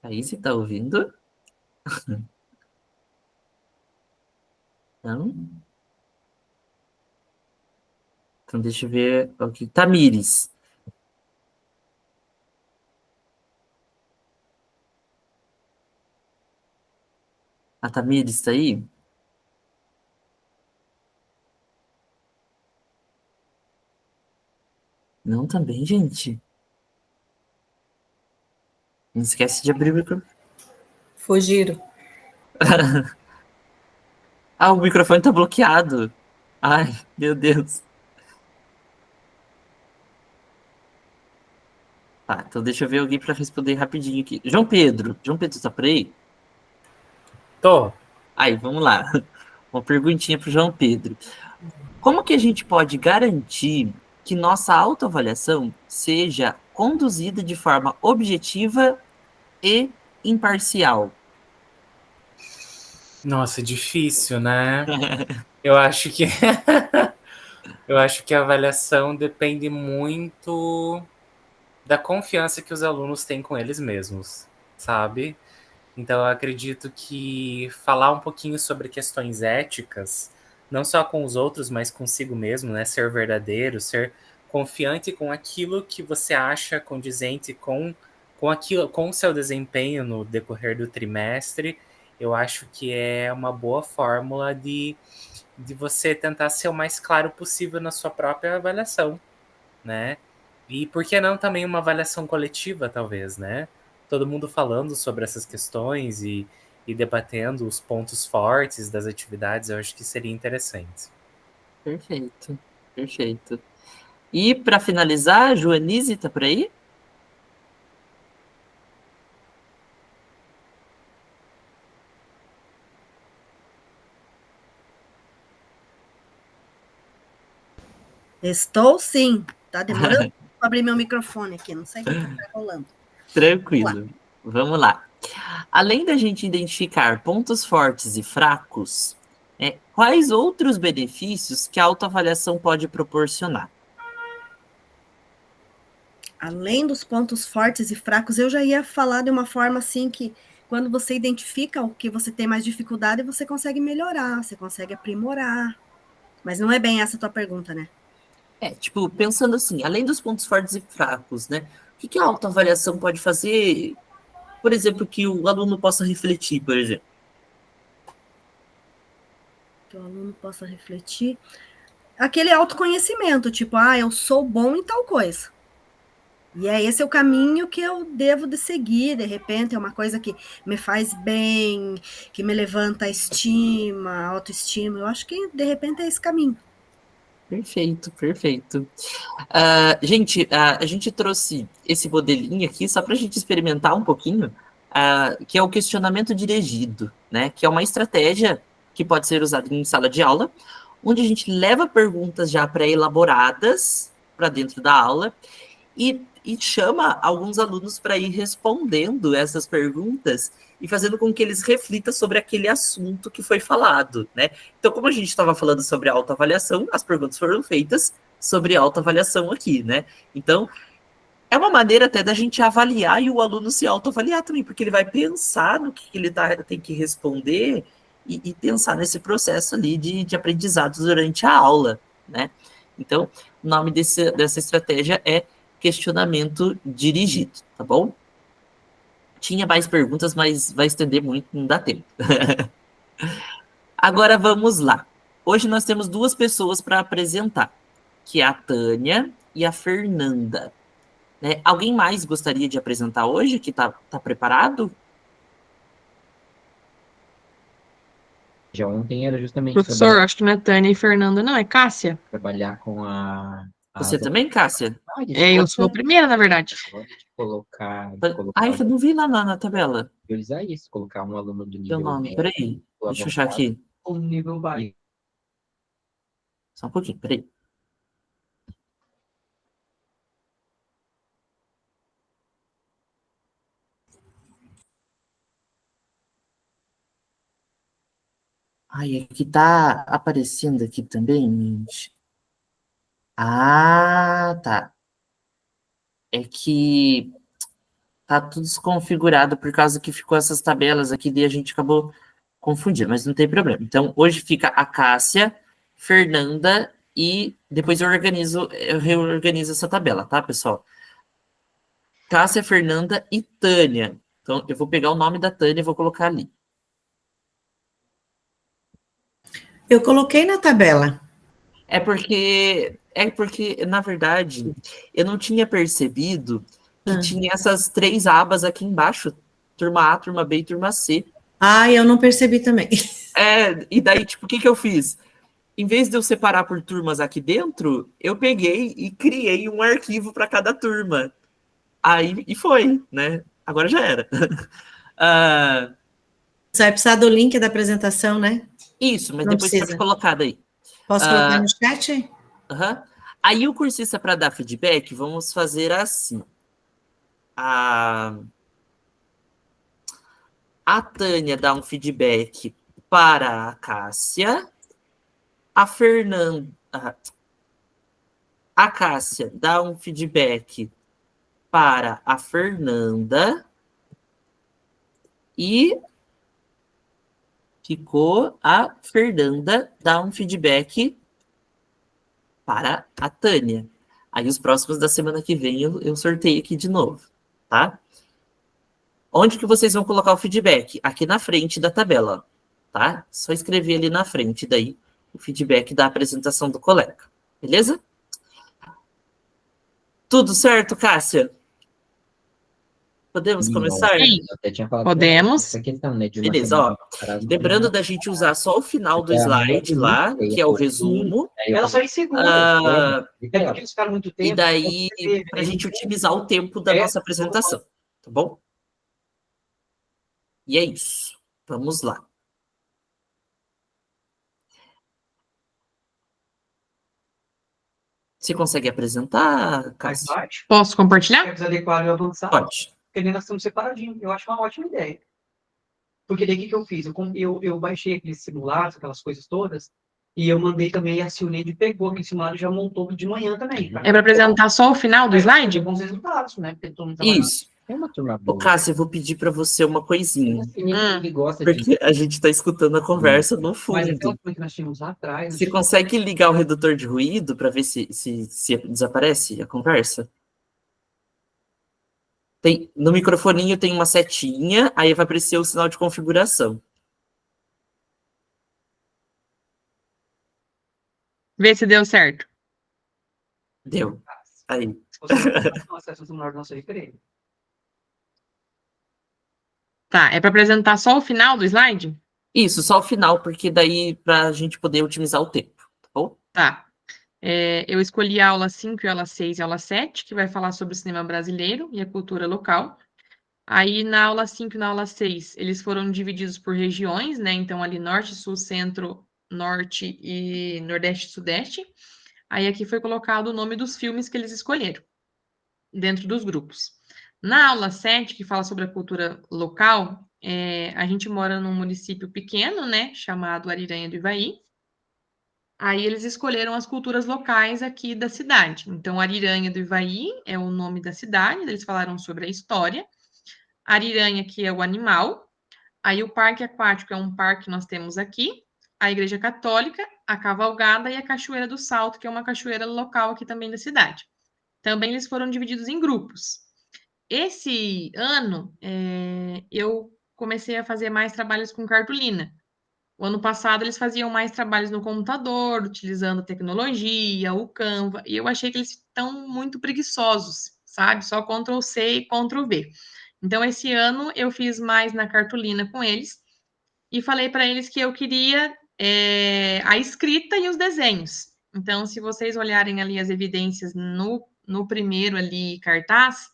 Thaís, tá ouvindo? Não? Então deixa eu ver aqui. Tamires. A Tamires tá aí? Não, também, gente. Não esquece de abrir o microfone. Fugiram. O microfone tá bloqueado. Ai, meu Deus. Tá, então deixa eu ver alguém para responder rapidinho aqui. João Pedro, tá por aí? Tô. Aí, vamos lá. Uma perguntinha para o João Pedro. Como que a gente pode garantir que nossa autoavaliação seja conduzida de forma objetiva e imparcial? Nossa, difícil, né? Eu acho que eu acho que a avaliação depende muito da confiança que os alunos têm com eles mesmos, sabe? Então, eu acredito que falar um pouquinho sobre questões éticas, não só com os outros, mas consigo mesmo, né? Ser verdadeiro, ser confiante com aquilo que você acha condizente com aquilo, com o seu desempenho no decorrer do trimestre, eu acho que é uma boa fórmula de você tentar ser o mais claro possível na sua própria avaliação, né? E por que não também uma avaliação coletiva, talvez, né? Todo mundo falando sobre essas questões e debatendo os pontos fortes das atividades, eu acho que seria interessante. Perfeito, perfeito. E para finalizar, a Joanise tá por aí? Estou sim. Tá demorando para abrir meu microfone aqui, não sei o que tá rolando. Tranquilo. Vamos lá. Além da gente identificar pontos fortes e fracos, quais outros benefícios que a autoavaliação pode proporcionar? Além dos pontos fortes e fracos, eu já ia falar de uma forma assim que quando você identifica o que você tem mais dificuldade, você consegue melhorar, você consegue aprimorar. Mas não é bem essa a tua pergunta, né? Tipo, pensando assim, além dos pontos fortes e fracos, né? O que a autoavaliação pode fazer, por exemplo, que o aluno possa refletir, por exemplo? Que o aluno possa refletir. Aquele autoconhecimento, tipo, eu sou bom em tal coisa. E esse é o caminho que eu devo de seguir, de repente é uma coisa que me faz bem, que me levanta a estima, a autoestima. Eu acho que, de repente, é esse caminho. Perfeito, perfeito. Gente, a gente trouxe esse modelinho aqui só para a gente experimentar um pouquinho, que é o questionamento dirigido, né? Que é uma estratégia que pode ser usada em sala de aula, onde a gente leva perguntas já pré-elaboradas para dentro da aula e chama alguns alunos para ir respondendo essas perguntas e fazendo com que eles reflitam sobre aquele assunto que foi falado, né? Então, como a gente estava falando sobre autoavaliação, as perguntas foram feitas sobre autoavaliação aqui, né? Então, é uma maneira até da gente avaliar e o aluno se autoavaliar também, porque ele vai pensar no que ele tem que responder e pensar nesse processo ali de aprendizado durante a aula, né? Então, o nome dessa estratégia é questionamento dirigido, tá bom? Tinha mais perguntas, mas vai estender muito, não dá tempo. Agora vamos lá. Hoje nós temos duas pessoas para apresentar, que é a Tânia e a Fernanda. Alguém mais gostaria de apresentar hoje, que tá preparado? Já ontem era justamente Professor, acho que não é Tânia e Fernanda, não, é Cássia. trabalhar com a Você também, Cássia? Eu sou a primeira, na verdade. colocar Eu não vi lá na tabela. priorizar isso, colocar um aluno do Seu nível nome, médio, peraí. Deixa eu achar aqui. ou nível baixo. Só um pouquinho, peraí. Ai, aqui tá aparecendo aqui também, gente. Tá. É que tá tudo desconfigurado por causa que ficou essas tabelas aqui e a gente acabou confundindo, mas não tem problema. Então, hoje fica a Cássia, Fernanda e depois eu reorganizo essa tabela, tá, pessoal? Cássia, Fernanda e Tânia. Então, eu vou pegar o nome da Tânia e vou colocar ali. Eu coloquei na tabela. É porque, na verdade, eu não tinha percebido que tinha essas 3 abas aqui embaixo. Turma A, turma B e turma C. Eu não percebi também. E daí, tipo, o que eu fiz? Em vez de eu separar por turmas aqui dentro, eu peguei e criei um arquivo para cada turma. Aí, e foi, né? Agora já era. Ah, Você vai precisar do link da apresentação, né? isso, mas Não depois pode precisa. colocar daí. Posso colocar no chat? Aham. Aí o cursista para dar feedback, vamos fazer assim. A Tânia dá um feedback para a Cássia. A Fernanda. A Cássia dá um feedback para a Fernanda. E ficou a Fernanda dá um feedback para a Tânia. Aí os próximos da semana que vem eu sorteio aqui de novo, tá? Onde que vocês vão colocar o feedback? Aqui na frente da tabela, tá? Só escrever ali na frente daí o feedback da apresentação do colega, beleza? Tudo certo, Cássia? Podemos começar? Sim. Eu até tinha falado Podemos. essa questão, né, de uma Beleza, semana ó. atrás, Lembrando da gente usar só o final do é, slide muito lá, feia, que é o pô. resumo. Aí eu Ela só falei, insegura. E É porque eles ficaram muito tempo. daí, para a gente otimizar o tempo da nossa apresentação, tá bom? E é isso. Vamos lá. Você consegue apresentar, Mais Cássio? tarde. Posso compartilhar? Quer adequar e avançar? Pode. Porque nós estamos separadinhos. Eu acho uma ótima ideia. Porque daí o que eu fiz? Eu baixei aqueles simulados, aquelas coisas todas, e eu mandei também, a Silneide pegou aquele simulado e já montou de manhã também. É para apresentar só o final do slide? Com os resultados, né? Porque todo mundo trabalha. Isso. é uma turma Ô, boa. Cássio, eu vou pedir para você uma coisinha. Ele gosta de... Porque a gente está escutando a conversa no Mas fundo. aquela coisa que nós tínhamos lá atrás. Você consegue ligar o redutor de ruído para ver se desaparece a conversa? No microfoninho tem uma setinha, aí vai aparecer o sinal de configuração. Vê se deu certo. Deu. Aí. Se você não acessa o celular do nosso recreio. Tá, é para apresentar só o final do slide? Isso, só o final, porque daí para a gente poder otimizar o tempo, tá bom? Tá. Eu escolhi a aula 5, a aula 6 e a aula 7, que vai falar sobre o cinema brasileiro e a cultura local. Aí, na aula 5 e na aula 6, eles foram divididos por regiões, né? Então, ali, norte, sul, centro, norte e nordeste e sudeste. Aí, aqui foi colocado o nome dos filmes que eles escolheram, dentro dos grupos. Na aula 7, que fala sobre a cultura local, a gente mora num município pequeno, né? Chamado Ariranha do Ivaí. Aí eles escolheram as culturas locais aqui da cidade. Então, Ariranha do Ivaí é o nome da cidade, eles falaram sobre a história. Ariranha, que é o animal. Aí o parque aquático é um parque que nós temos aqui. A Igreja Católica, a Cavalgada e a Cachoeira do Salto, que é uma cachoeira local aqui também da cidade. Também eles foram divididos em grupos. Esse ano, eu comecei a fazer mais trabalhos com cartolina. O ano passado, eles faziam mais trabalhos no computador, utilizando tecnologia, o Canva, e eu achei que eles estão muito preguiçosos, sabe? Só Ctrl+C e Ctrl+V. Então, esse ano, eu fiz mais na cartolina com eles e falei para eles que eu queria a escrita e os desenhos. Então, se vocês olharem ali as evidências no primeiro ali cartaz,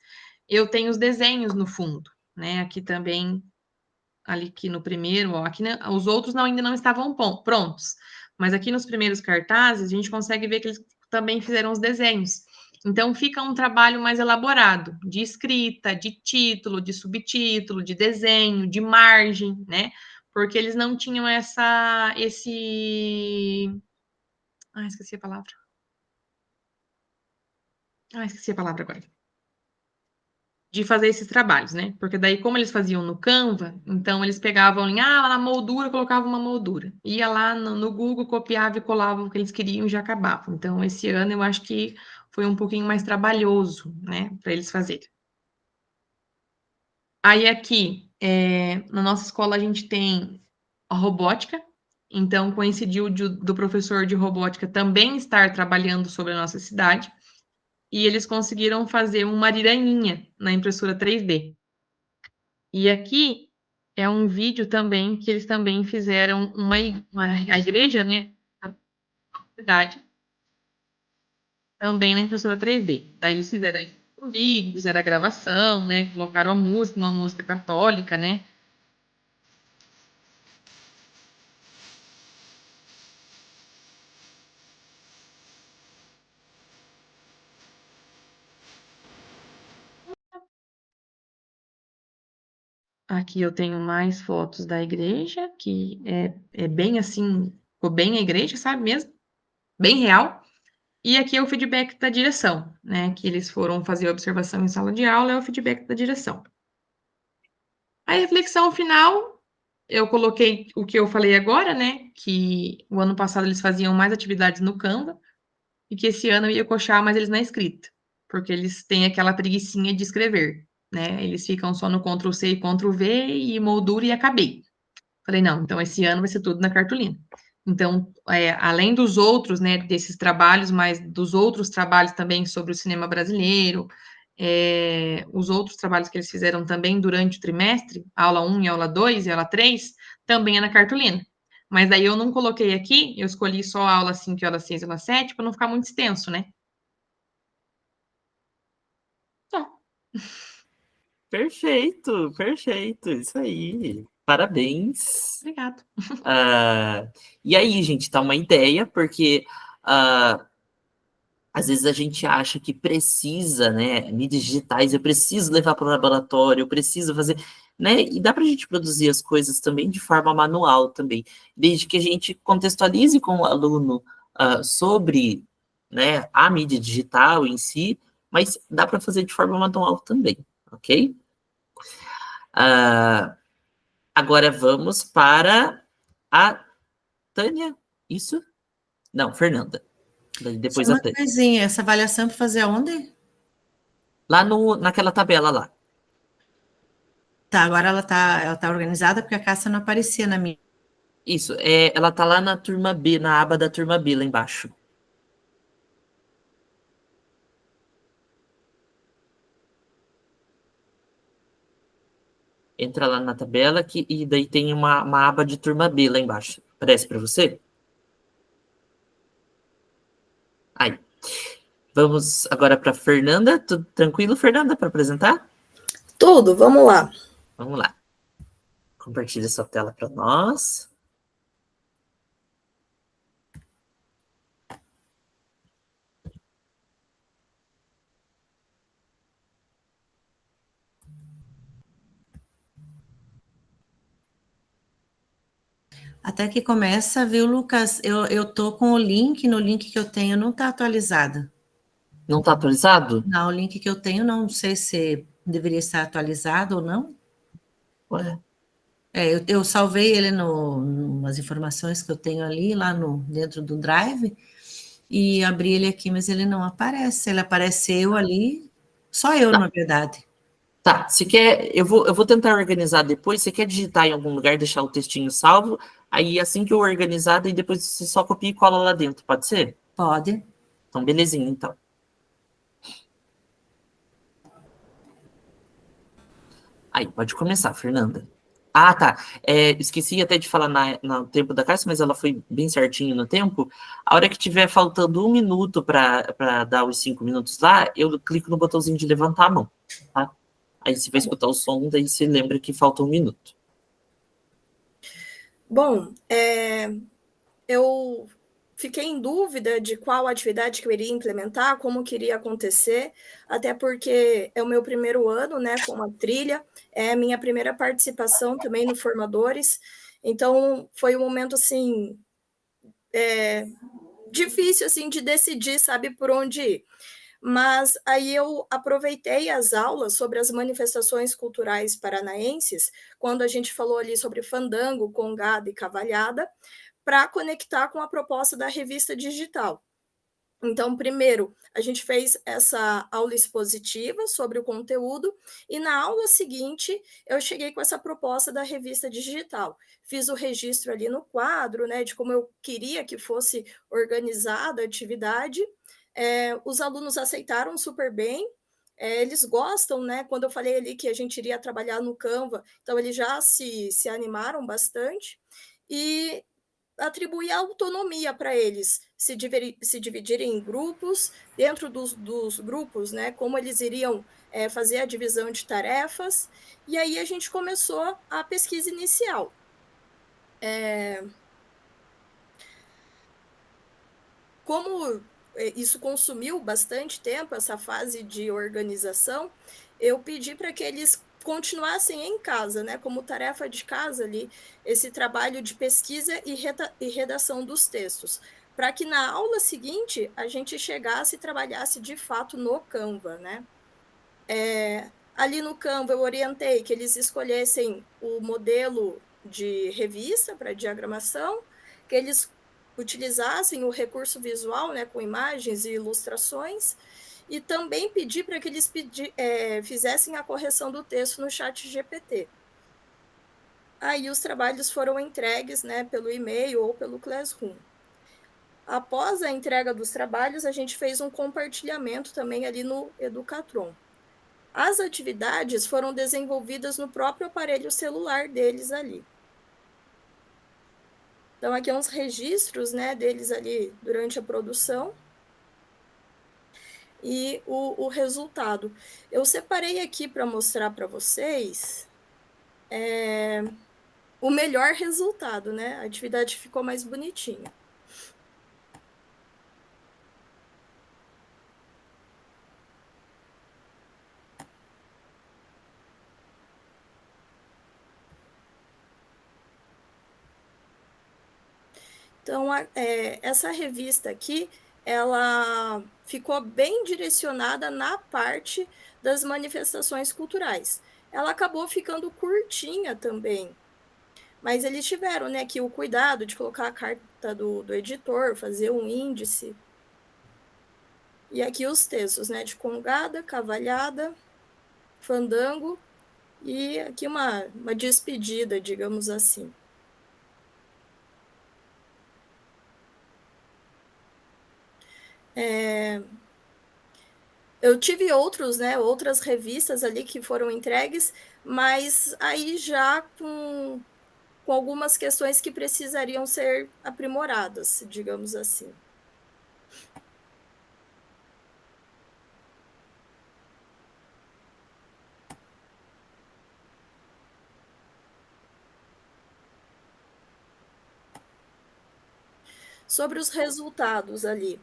eu tenho os desenhos no fundo, né? Aqui também ali que no primeiro, ó, aqui, né, os outros ainda não estavam prontos, mas aqui nos primeiros cartazes a gente consegue ver que eles também fizeram os desenhos. Então fica um trabalho mais elaborado, de escrita, de título, de subtítulo, de desenho, de margem, né? Porque eles não tinham esqueci a palavra. Esqueci a palavra agora. De fazer esses trabalhos, né? Porque daí, como eles faziam no Canva, então eles pegavam na moldura, colocavam uma moldura. Ia lá no Google, copiava e colava o que eles queriam e já acabava. Então, esse ano eu acho que foi um pouquinho mais trabalhoso, né? Para eles fazerem. Aí aqui, na nossa escola, a gente tem a robótica. Então, coincidiu do professor de robótica também estar trabalhando sobre a nossa cidade. E eles conseguiram fazer uma ariranhinha na impressora 3D. E aqui é um vídeo também que eles também fizeram a igreja, né? A cidade. Também na impressora 3D. Daí eles fizeram vídeos, era gravação, né? Colocaram a música, uma música católica, né? Aqui eu tenho mais fotos da igreja, que é bem assim, ficou bem a igreja, sabe mesmo? Bem real. E aqui é o feedback da direção, né? Que eles foram fazer observação em sala de aula, é o feedback da direção. A reflexão final, eu coloquei o que eu falei agora, né? Que o ano passado eles faziam mais atividades no Canva, e que esse ano eu ia coxar mais eles na escrita, porque eles têm aquela preguicinha de escrever, né? Eles ficam só no Ctrl+C e Ctrl+V e moldura e acabei. Falei, não, então esse ano vai ser tudo na cartolina. Então, além dos outros, né, desses trabalhos, mas dos outros trabalhos também sobre o cinema brasileiro, os outros trabalhos que eles fizeram também durante o trimestre, aula 1 e aula 2 e aula 3, também é na cartolina. Mas daí eu não coloquei aqui, eu escolhi só a aula 5 e aula 6 e aula 7, para não ficar muito extenso, né? Tá. Perfeito, perfeito, isso aí. Parabéns. Obrigado. E aí, gente, tá uma ideia, porque às vezes a gente acha que precisa, né, mídias digitais, eu preciso levar para o laboratório, eu preciso fazer, né, e dá para a gente produzir as coisas também de forma manual também, desde que a gente contextualize com o aluno sobre, né, a mídia digital em si, mas dá para fazer de forma manual também, ok? Agora vamos para a Tânia, isso? Não, Fernanda. Depois Só a uma Tânia. coisinha, essa avaliação para fazer aonde? Lá naquela tabela lá. Tá, agora ela tá organizada porque a Cássia não aparecia na minha. Isso, ela tá lá na turma B, na aba da turma B, lá embaixo. Entra lá na tabela e daí tem uma aba de turma B lá embaixo. Aparece para você? Aí. Vamos agora para Fernanda. Tudo tranquilo, Fernanda, para apresentar? Tudo, vamos lá. Vamos lá. Compartilha sua tela para nós. Até que começa, viu, Lucas? Eu tô com o link, no link que eu tenho não tá atualizado. Não tá atualizado? Não, o link que eu tenho não sei se deveria estar atualizado ou não. Ué. Eu salvei ele nas informações que eu tenho ali, lá dentro do Drive, e abri ele aqui, mas ele não aparece. Ele apareceu ali, só eu, na verdade. Tá, se quer, eu vou tentar organizar depois. Você quer digitar em algum lugar, deixar o textinho salvo? Aí assim que eu organizar, daí depois você só copia e cola lá dentro, pode ser? Pode. Então, belezinha, então. Aí, pode começar, Fernanda. Ah, tá. Esqueci até de falar no tempo da Cássia, mas ela foi bem certinho no tempo. A hora que tiver faltando 1 minuto para dar os 5 minutos lá, eu clico no botãozinho de levantar a mão, tá? Aí você vai escutar o som, daí você lembra que falta 1 minuto. Bom, eu fiquei em dúvida de qual atividade que eu iria implementar, como que iria acontecer, até porque é o meu primeiro ano, né, com a trilha, é a minha primeira participação também no Formadores, então foi um momento, assim, difícil, assim, de decidir, sabe, por onde ir. Mas aí eu aproveitei as aulas sobre as manifestações culturais paranaenses, quando a gente falou ali sobre fandango, congada e cavalhada, para conectar com a proposta da revista digital. Então, primeiro, a gente fez essa aula expositiva sobre o conteúdo, e na aula seguinte, eu cheguei com essa proposta da revista digital. Fiz o registro ali no quadro, né, de como eu queria que fosse organizada a atividade. Os alunos aceitaram super bem, eles gostam, né? Quando eu falei ali que a gente iria trabalhar no Canva, então eles já se animaram bastante, e atribuir autonomia para eles. se dividirem em grupos, dentro dos grupos, né, como eles iriam fazer a divisão de tarefas, e aí a gente começou a pesquisa inicial. Como isso consumiu bastante tempo, essa fase de organização, eu pedi para que eles continuassem em casa, né, como tarefa de casa ali, esse trabalho de pesquisa e redação dos textos, para que na aula seguinte a gente chegasse e trabalhasse de fato no Canva, né. Ali no Canva eu orientei que eles escolhessem o modelo de revista para diagramação, que eles utilizassem o recurso visual, né, com imagens e ilustrações, e também pedi para que eles fizessem a correção do texto no ChatGPT. Aí os trabalhos foram entregues, né, pelo e-mail ou pelo Classroom. Após a entrega dos trabalhos, a gente fez um compartilhamento também ali no Educatron. As atividades foram desenvolvidas no próprio aparelho celular deles ali. Então, aqui uns registros, né, deles ali durante a produção e o resultado. Eu separei aqui para mostrar para vocês o melhor resultado, né? A atividade ficou mais bonitinha. Então, essa revista aqui, ela ficou bem direcionada na parte das manifestações culturais. Ela acabou ficando curtinha também, mas eles tiveram, né, aqui o cuidado de colocar a carta do editor, fazer um índice. E aqui os textos, né, de Congada, Cavalhada, Fandango, e aqui uma despedida, digamos assim. Eu tive outras revistas ali que foram entregues, mas aí já com algumas questões que precisariam ser aprimoradas, digamos assim. Sobre os resultados ali.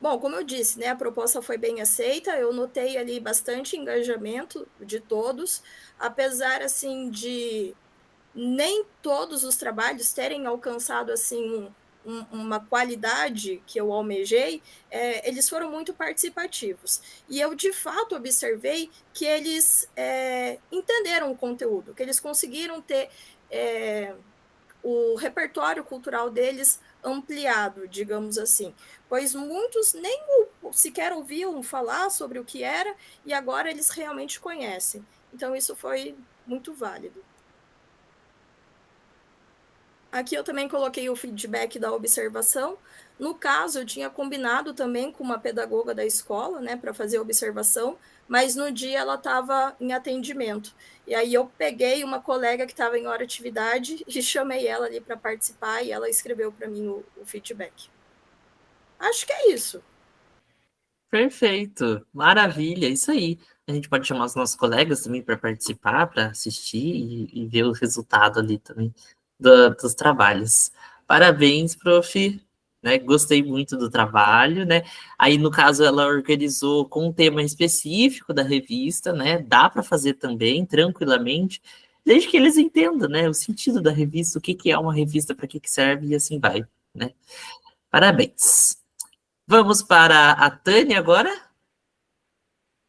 Bom, como eu disse, né, a proposta foi bem aceita, eu notei ali bastante engajamento de todos, apesar, assim, de nem todos os trabalhos terem alcançado, assim, uma qualidade que eu almejei, eles foram muito participativos. E eu, de fato, observei que eles entenderam o conteúdo, que eles conseguiram ter o repertório cultural deles ampliado, digamos assim, pois muitos nem sequer ouviam falar sobre o que era e agora eles realmente conhecem. Então, isso foi muito válido. Aqui eu também coloquei o feedback da observação. No caso, eu tinha combinado também com uma pedagoga da escola, né, para fazer a observação, mas no dia ela estava em atendimento. E aí eu peguei uma colega que estava em hora de atividade e chamei ela ali para participar e ela escreveu para mim o feedback. Acho que é isso. Perfeito, maravilha, isso aí. A gente pode chamar os nossos colegas também para participar, para assistir e ver o resultado ali também dos trabalhos. Parabéns, prof. Né? Gostei muito do trabalho, né? Aí, no caso, ela organizou com um tema específico da revista, né? Dá para fazer também, tranquilamente, desde que eles entendam, né? O sentido da revista, o que é uma revista, para que serve e assim vai, né? Parabéns. Vamos para a Tânia agora?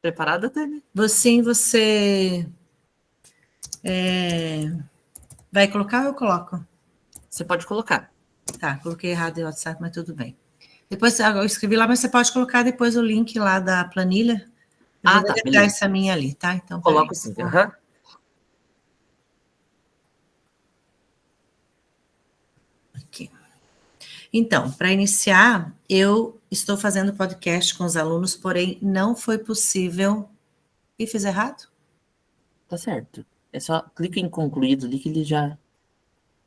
Preparada, Tânia? Você vai colocar ou eu coloco? Você pode colocar. Tá, coloquei errado no WhatsApp, mas tudo bem. Depois eu escrevi lá, mas você pode colocar depois o link lá da planilha. Eu vou deletar essa minha ali, tá? Então, coloco sim. Uhum. Aqui. Então, para iniciar, eu estou fazendo podcast com os alunos, porém não foi possível. E fiz errado? Tá certo. É só clica em concluído ali que ele já...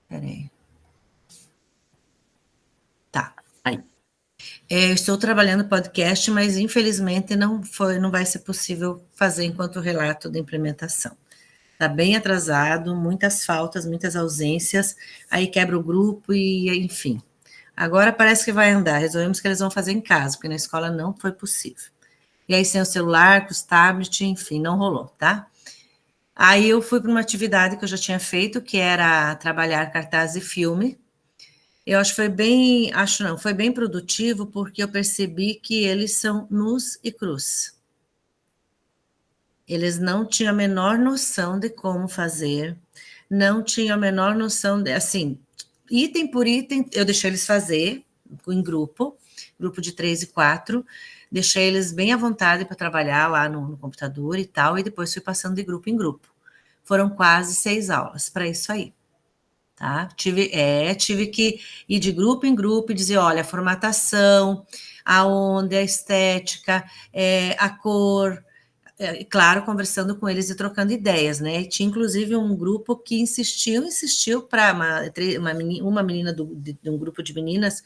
Peraí. Eu estou trabalhando podcast, mas infelizmente não vai ser possível fazer enquanto relato da implementação. Está bem atrasado, muitas faltas, muitas ausências, aí quebra o grupo e enfim. Agora parece que vai andar, resolvemos que eles vão fazer em casa, porque na escola não foi possível. E aí sem o celular, com os tablets, enfim, não rolou, tá? Aí eu fui para uma atividade que eu já tinha feito, que era trabalhar cartaz e filme. Eu acho que foi bem produtivo, porque eu percebi que eles são nus e crus. Eles não tinham a menor noção de como fazer, não tinham a menor noção de, assim, item por item, eu deixei eles fazer em grupo de 3 e 4, deixei eles bem à vontade para trabalhar lá no computador e tal, e depois fui passando de grupo em grupo. Foram quase 6 aulas para isso aí. Tá? Tive que ir de grupo em grupo e dizer, olha, a formatação, aonde, a estética, a cor, claro, conversando com eles e trocando ideias, né? Tinha, inclusive, um grupo que insistiu para uma menina de um grupo de meninas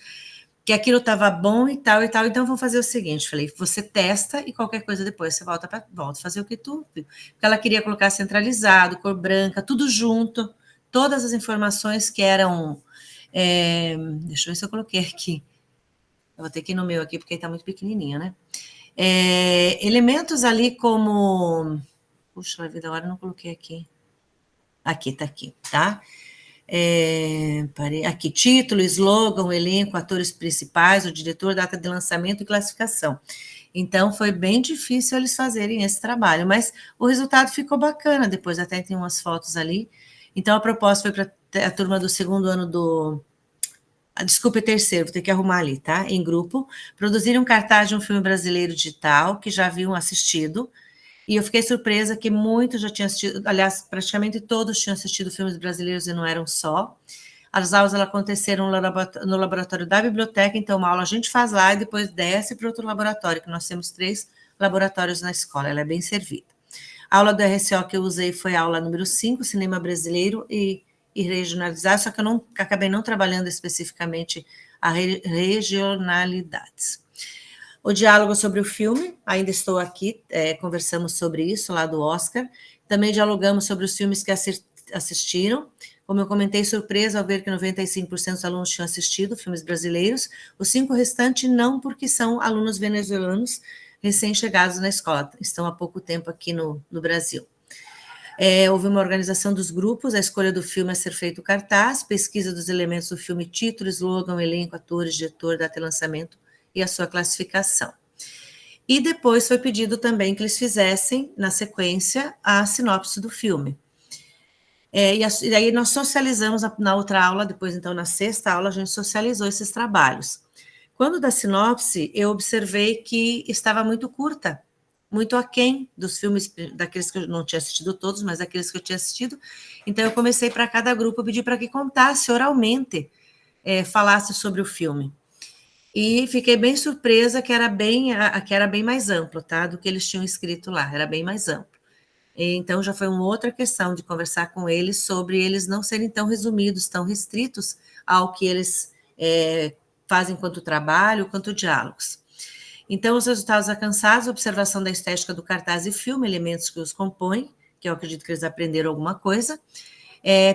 que aquilo estava bom e tal, então vamos fazer o seguinte, falei, você testa e qualquer coisa depois você volta a fazer o que tu viu. Porque ela queria colocar centralizado, cor branca, tudo junto, todas as informações que eram... deixa eu ver se eu coloquei aqui. Eu vou ter que ir no meu aqui, porque está muito pequenininho, né? Elementos ali como... Puxa vida, agora eu não coloquei aqui. Aqui, tá? Aqui, título, slogan, elenco, atores principais, o diretor, data de lançamento e classificação. Então, foi bem difícil eles fazerem esse trabalho, mas o resultado ficou bacana, depois até tem umas fotos ali. Então, a proposta foi para a turma do segundo ano do... Desculpa, terceiro, vou ter que arrumar ali, tá? Em grupo, produziram um cartaz de um filme brasileiro digital, que já haviam assistido, e eu fiquei surpresa que muitos já tinham assistido, aliás, praticamente todos tinham assistido filmes brasileiros e não eram só. As aulas aconteceram no laboratório da biblioteca, então uma aula a gente faz lá e depois desce para outro laboratório, que nós temos 3 laboratórios na escola, ela é bem servida. A aula do RCO que eu usei foi a aula número 5, Cinema Brasileiro e regionalizar, só que eu acabei não trabalhando especificamente a regionalidades. O diálogo sobre o filme, ainda estou aqui, conversamos sobre isso lá do Oscar, também dialogamos sobre os filmes que assistiram, como eu comentei, surpresa ao ver que 95% dos alunos tinham assistido filmes brasileiros, os 5 restantes não, porque são alunos venezuelanos recém-chegados na escola, estão há pouco tempo aqui no Brasil. Houve uma organização dos grupos, a escolha do filme a ser feito o cartaz, pesquisa dos elementos do filme, título, slogan, elenco, atores, diretor, data de lançamento e a sua classificação. E depois foi pedido também que eles fizessem, na sequência, a sinopse do filme. E aí nós socializamos na outra aula, depois então na 6ª aula a gente socializou esses trabalhos. Quando da sinopse, eu observei que estava muito curta, muito aquém dos filmes, daqueles que eu não tinha assistido todos, mas daqueles que eu tinha assistido. Então, eu comecei para cada grupo pedir para que contasse oralmente, falasse sobre o filme. E fiquei bem surpresa que era bem mais amplo, tá? Do que eles tinham escrito lá, era bem mais amplo. Então, já foi uma outra questão de conversar com eles sobre eles não serem tão resumidos, tão restritos ao que eles fazem quanto trabalho, quanto diálogos. Então, os resultados alcançados, observação da estética do cartaz e filme, elementos que os compõem, que eu acredito que eles aprenderam alguma coisa,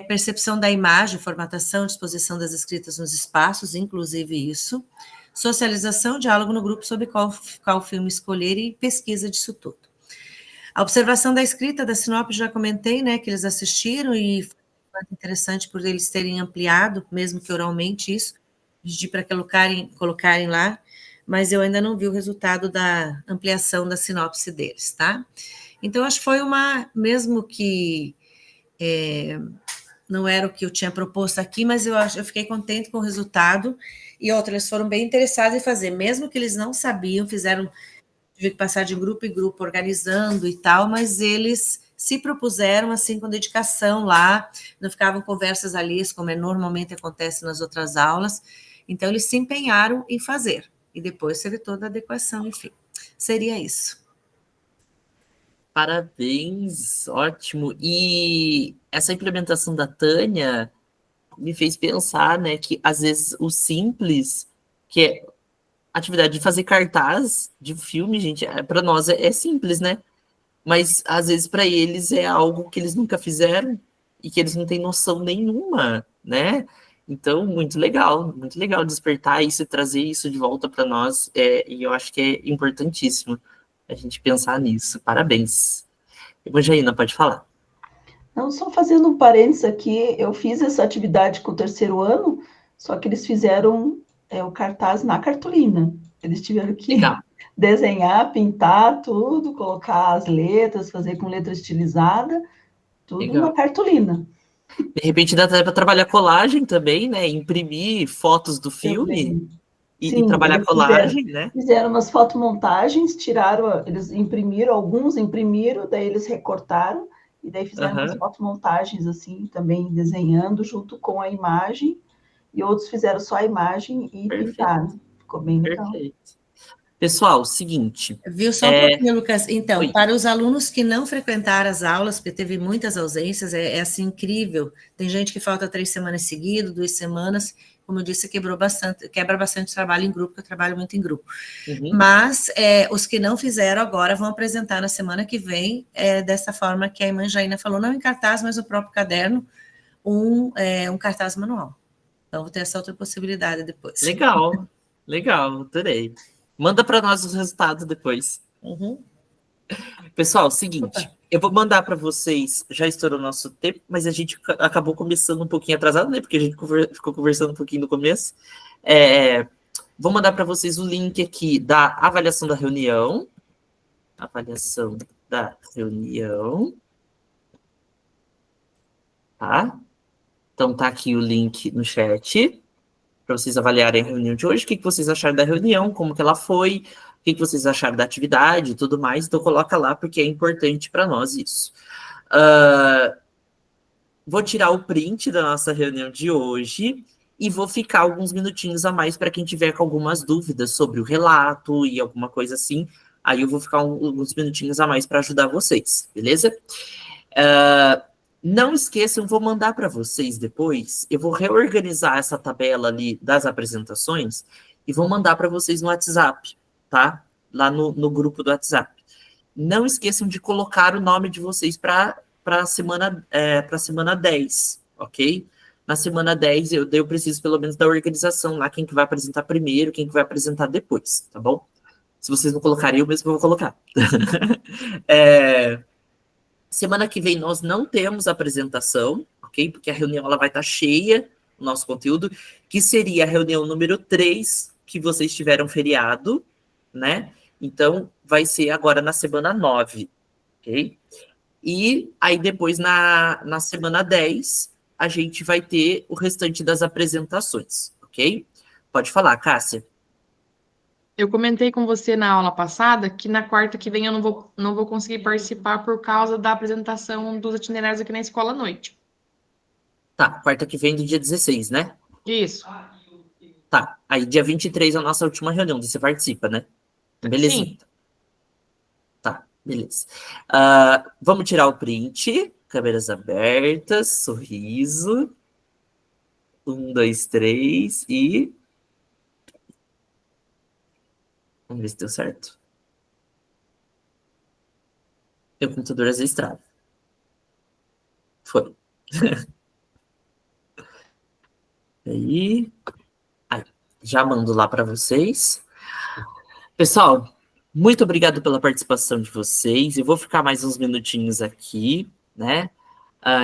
percepção da imagem, formatação, disposição das escritas nos espaços, inclusive isso, socialização, diálogo no grupo sobre qual filme escolher e pesquisa disso tudo. A observação da escrita da sinopse, já comentei, né, que eles assistiram e foi interessante por eles terem ampliado, mesmo que oralmente isso, pedir para colocarem lá, mas eu ainda não vi o resultado da ampliação da sinopse deles, tá? Então, acho que foi mesmo que não era o que eu tinha proposto aqui, mas eu fiquei contente com o resultado, e eles foram bem interessados em fazer, mesmo que eles não sabiam, tive que passar de grupo em grupo, organizando e tal, mas eles se propuseram, assim, com dedicação lá, não ficavam conversas ali, como normalmente acontece nas outras aulas, então eles se empenharam em fazer. E depois teve toda a adequação, enfim. Seria isso. Parabéns, ótimo. E essa implementação da Tânia me fez pensar, né, que às vezes o simples, que atividade de fazer cartaz de filme, gente, para nós é simples, né? Mas às vezes para eles é algo que eles nunca fizeram e que eles não têm noção nenhuma, né? Então, muito legal despertar isso e trazer isso de volta para nós, e eu acho que é importantíssimo a gente pensar nisso. Parabéns. Evangelina, pode falar. Não, só fazendo um parênteses aqui, eu fiz essa atividade com o terceiro ano, só que eles fizeram o cartaz na cartolina. Eles tiveram que desenhar, pintar tudo, colocar as letras, fazer com letra estilizada, tudo na cartolina. De repente dá até para trabalhar colagem também, né? Imprimir fotos do filme e trabalhar colagem, né? Fizeram umas fotomontagens, eles imprimiram, alguns imprimiram, daí eles recortaram, e daí fizeram umas fotomontagens assim, também desenhando junto com a imagem, e outros fizeram só a imagem e pintaram. Ficou bem legal. Perfeito. Pessoal, seguinte... Viu, só um pouquinho, Lucas. Então, para os alunos que não frequentaram as aulas, porque teve muitas ausências, é assim, incrível. Tem gente que falta 3 semanas seguidas, 2 semanas, como eu disse, quebra bastante trabalho em grupo, porque eu trabalho muito em grupo. Mas os que não fizeram agora vão apresentar na semana que vem, dessa forma que a irmã Jaina falou, não em cartaz, mas no próprio caderno, um cartaz manual. Então, vou ter essa outra possibilidade depois. Legal, adorei. Manda para nós os resultados depois. Pessoal, seguinte, eu vou mandar para vocês, já estourou o nosso tempo, mas a gente acabou começando um pouquinho atrasado, né? Porque a gente ficou conversando um pouquinho no começo. Vou mandar para vocês o link aqui da avaliação da reunião. Tá? Então tá aqui o link no chat, para vocês avaliarem a reunião de hoje, o que vocês acharam da reunião, como que ela foi, o que vocês acharam da atividade e tudo mais. Então coloca lá, porque é importante para nós isso. Vou tirar o print da nossa reunião de hoje e vou ficar alguns minutinhos a mais para quem tiver com algumas dúvidas sobre o relato e alguma coisa assim. Aí eu vou ficar alguns minutinhos a mais para ajudar vocês, beleza? Não esqueçam, vou mandar para vocês depois, eu vou reorganizar essa tabela ali das apresentações e vou mandar para vocês no WhatsApp, tá? Lá no grupo do WhatsApp. Não esqueçam de colocar o nome de vocês para a semana 10, ok? Na semana 10 eu preciso pelo menos da organização lá, quem que vai apresentar primeiro, quem que vai apresentar depois, tá bom? Se vocês não colocarem, eu mesmo vou colocar. Semana que vem nós não temos apresentação, ok? Porque a reunião ela vai estar cheia, o nosso conteúdo, que seria a reunião número 3, que vocês tiveram feriado, né? Então, vai ser agora na semana 9, ok? E aí depois, na semana 10, a gente vai ter o restante das apresentações, ok? Pode falar, Cássia. Eu comentei com você na aula passada que na quarta que vem eu não vou conseguir participar por causa da apresentação dos itinerários aqui na escola à noite. Tá, quarta que vem do dia 16, né? Isso. Tá, aí dia 23 é a nossa última reunião, você participa, né? Beleza? Sim. Tá, beleza. Vamos tirar o print, câmeras abertas, sorriso. 1, 2, 3 e... Vamos ver se deu certo. Meu computador às vezes trava. Foi. Aí, já mando lá para vocês. Pessoal, muito obrigado pela participação de vocês. Eu vou ficar mais uns minutinhos aqui, né?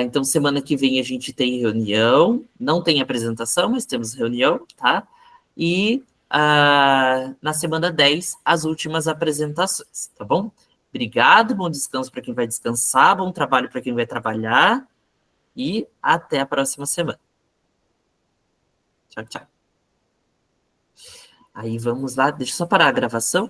Então, semana que vem a gente tem reunião. Não tem apresentação, mas temos reunião, tá? E na semana 10, as últimas apresentações, tá bom? Obrigado, bom descanso para quem vai descansar, bom trabalho para quem vai trabalhar e até a próxima semana. Tchau, tchau. Aí vamos lá, deixa eu só parar a gravação.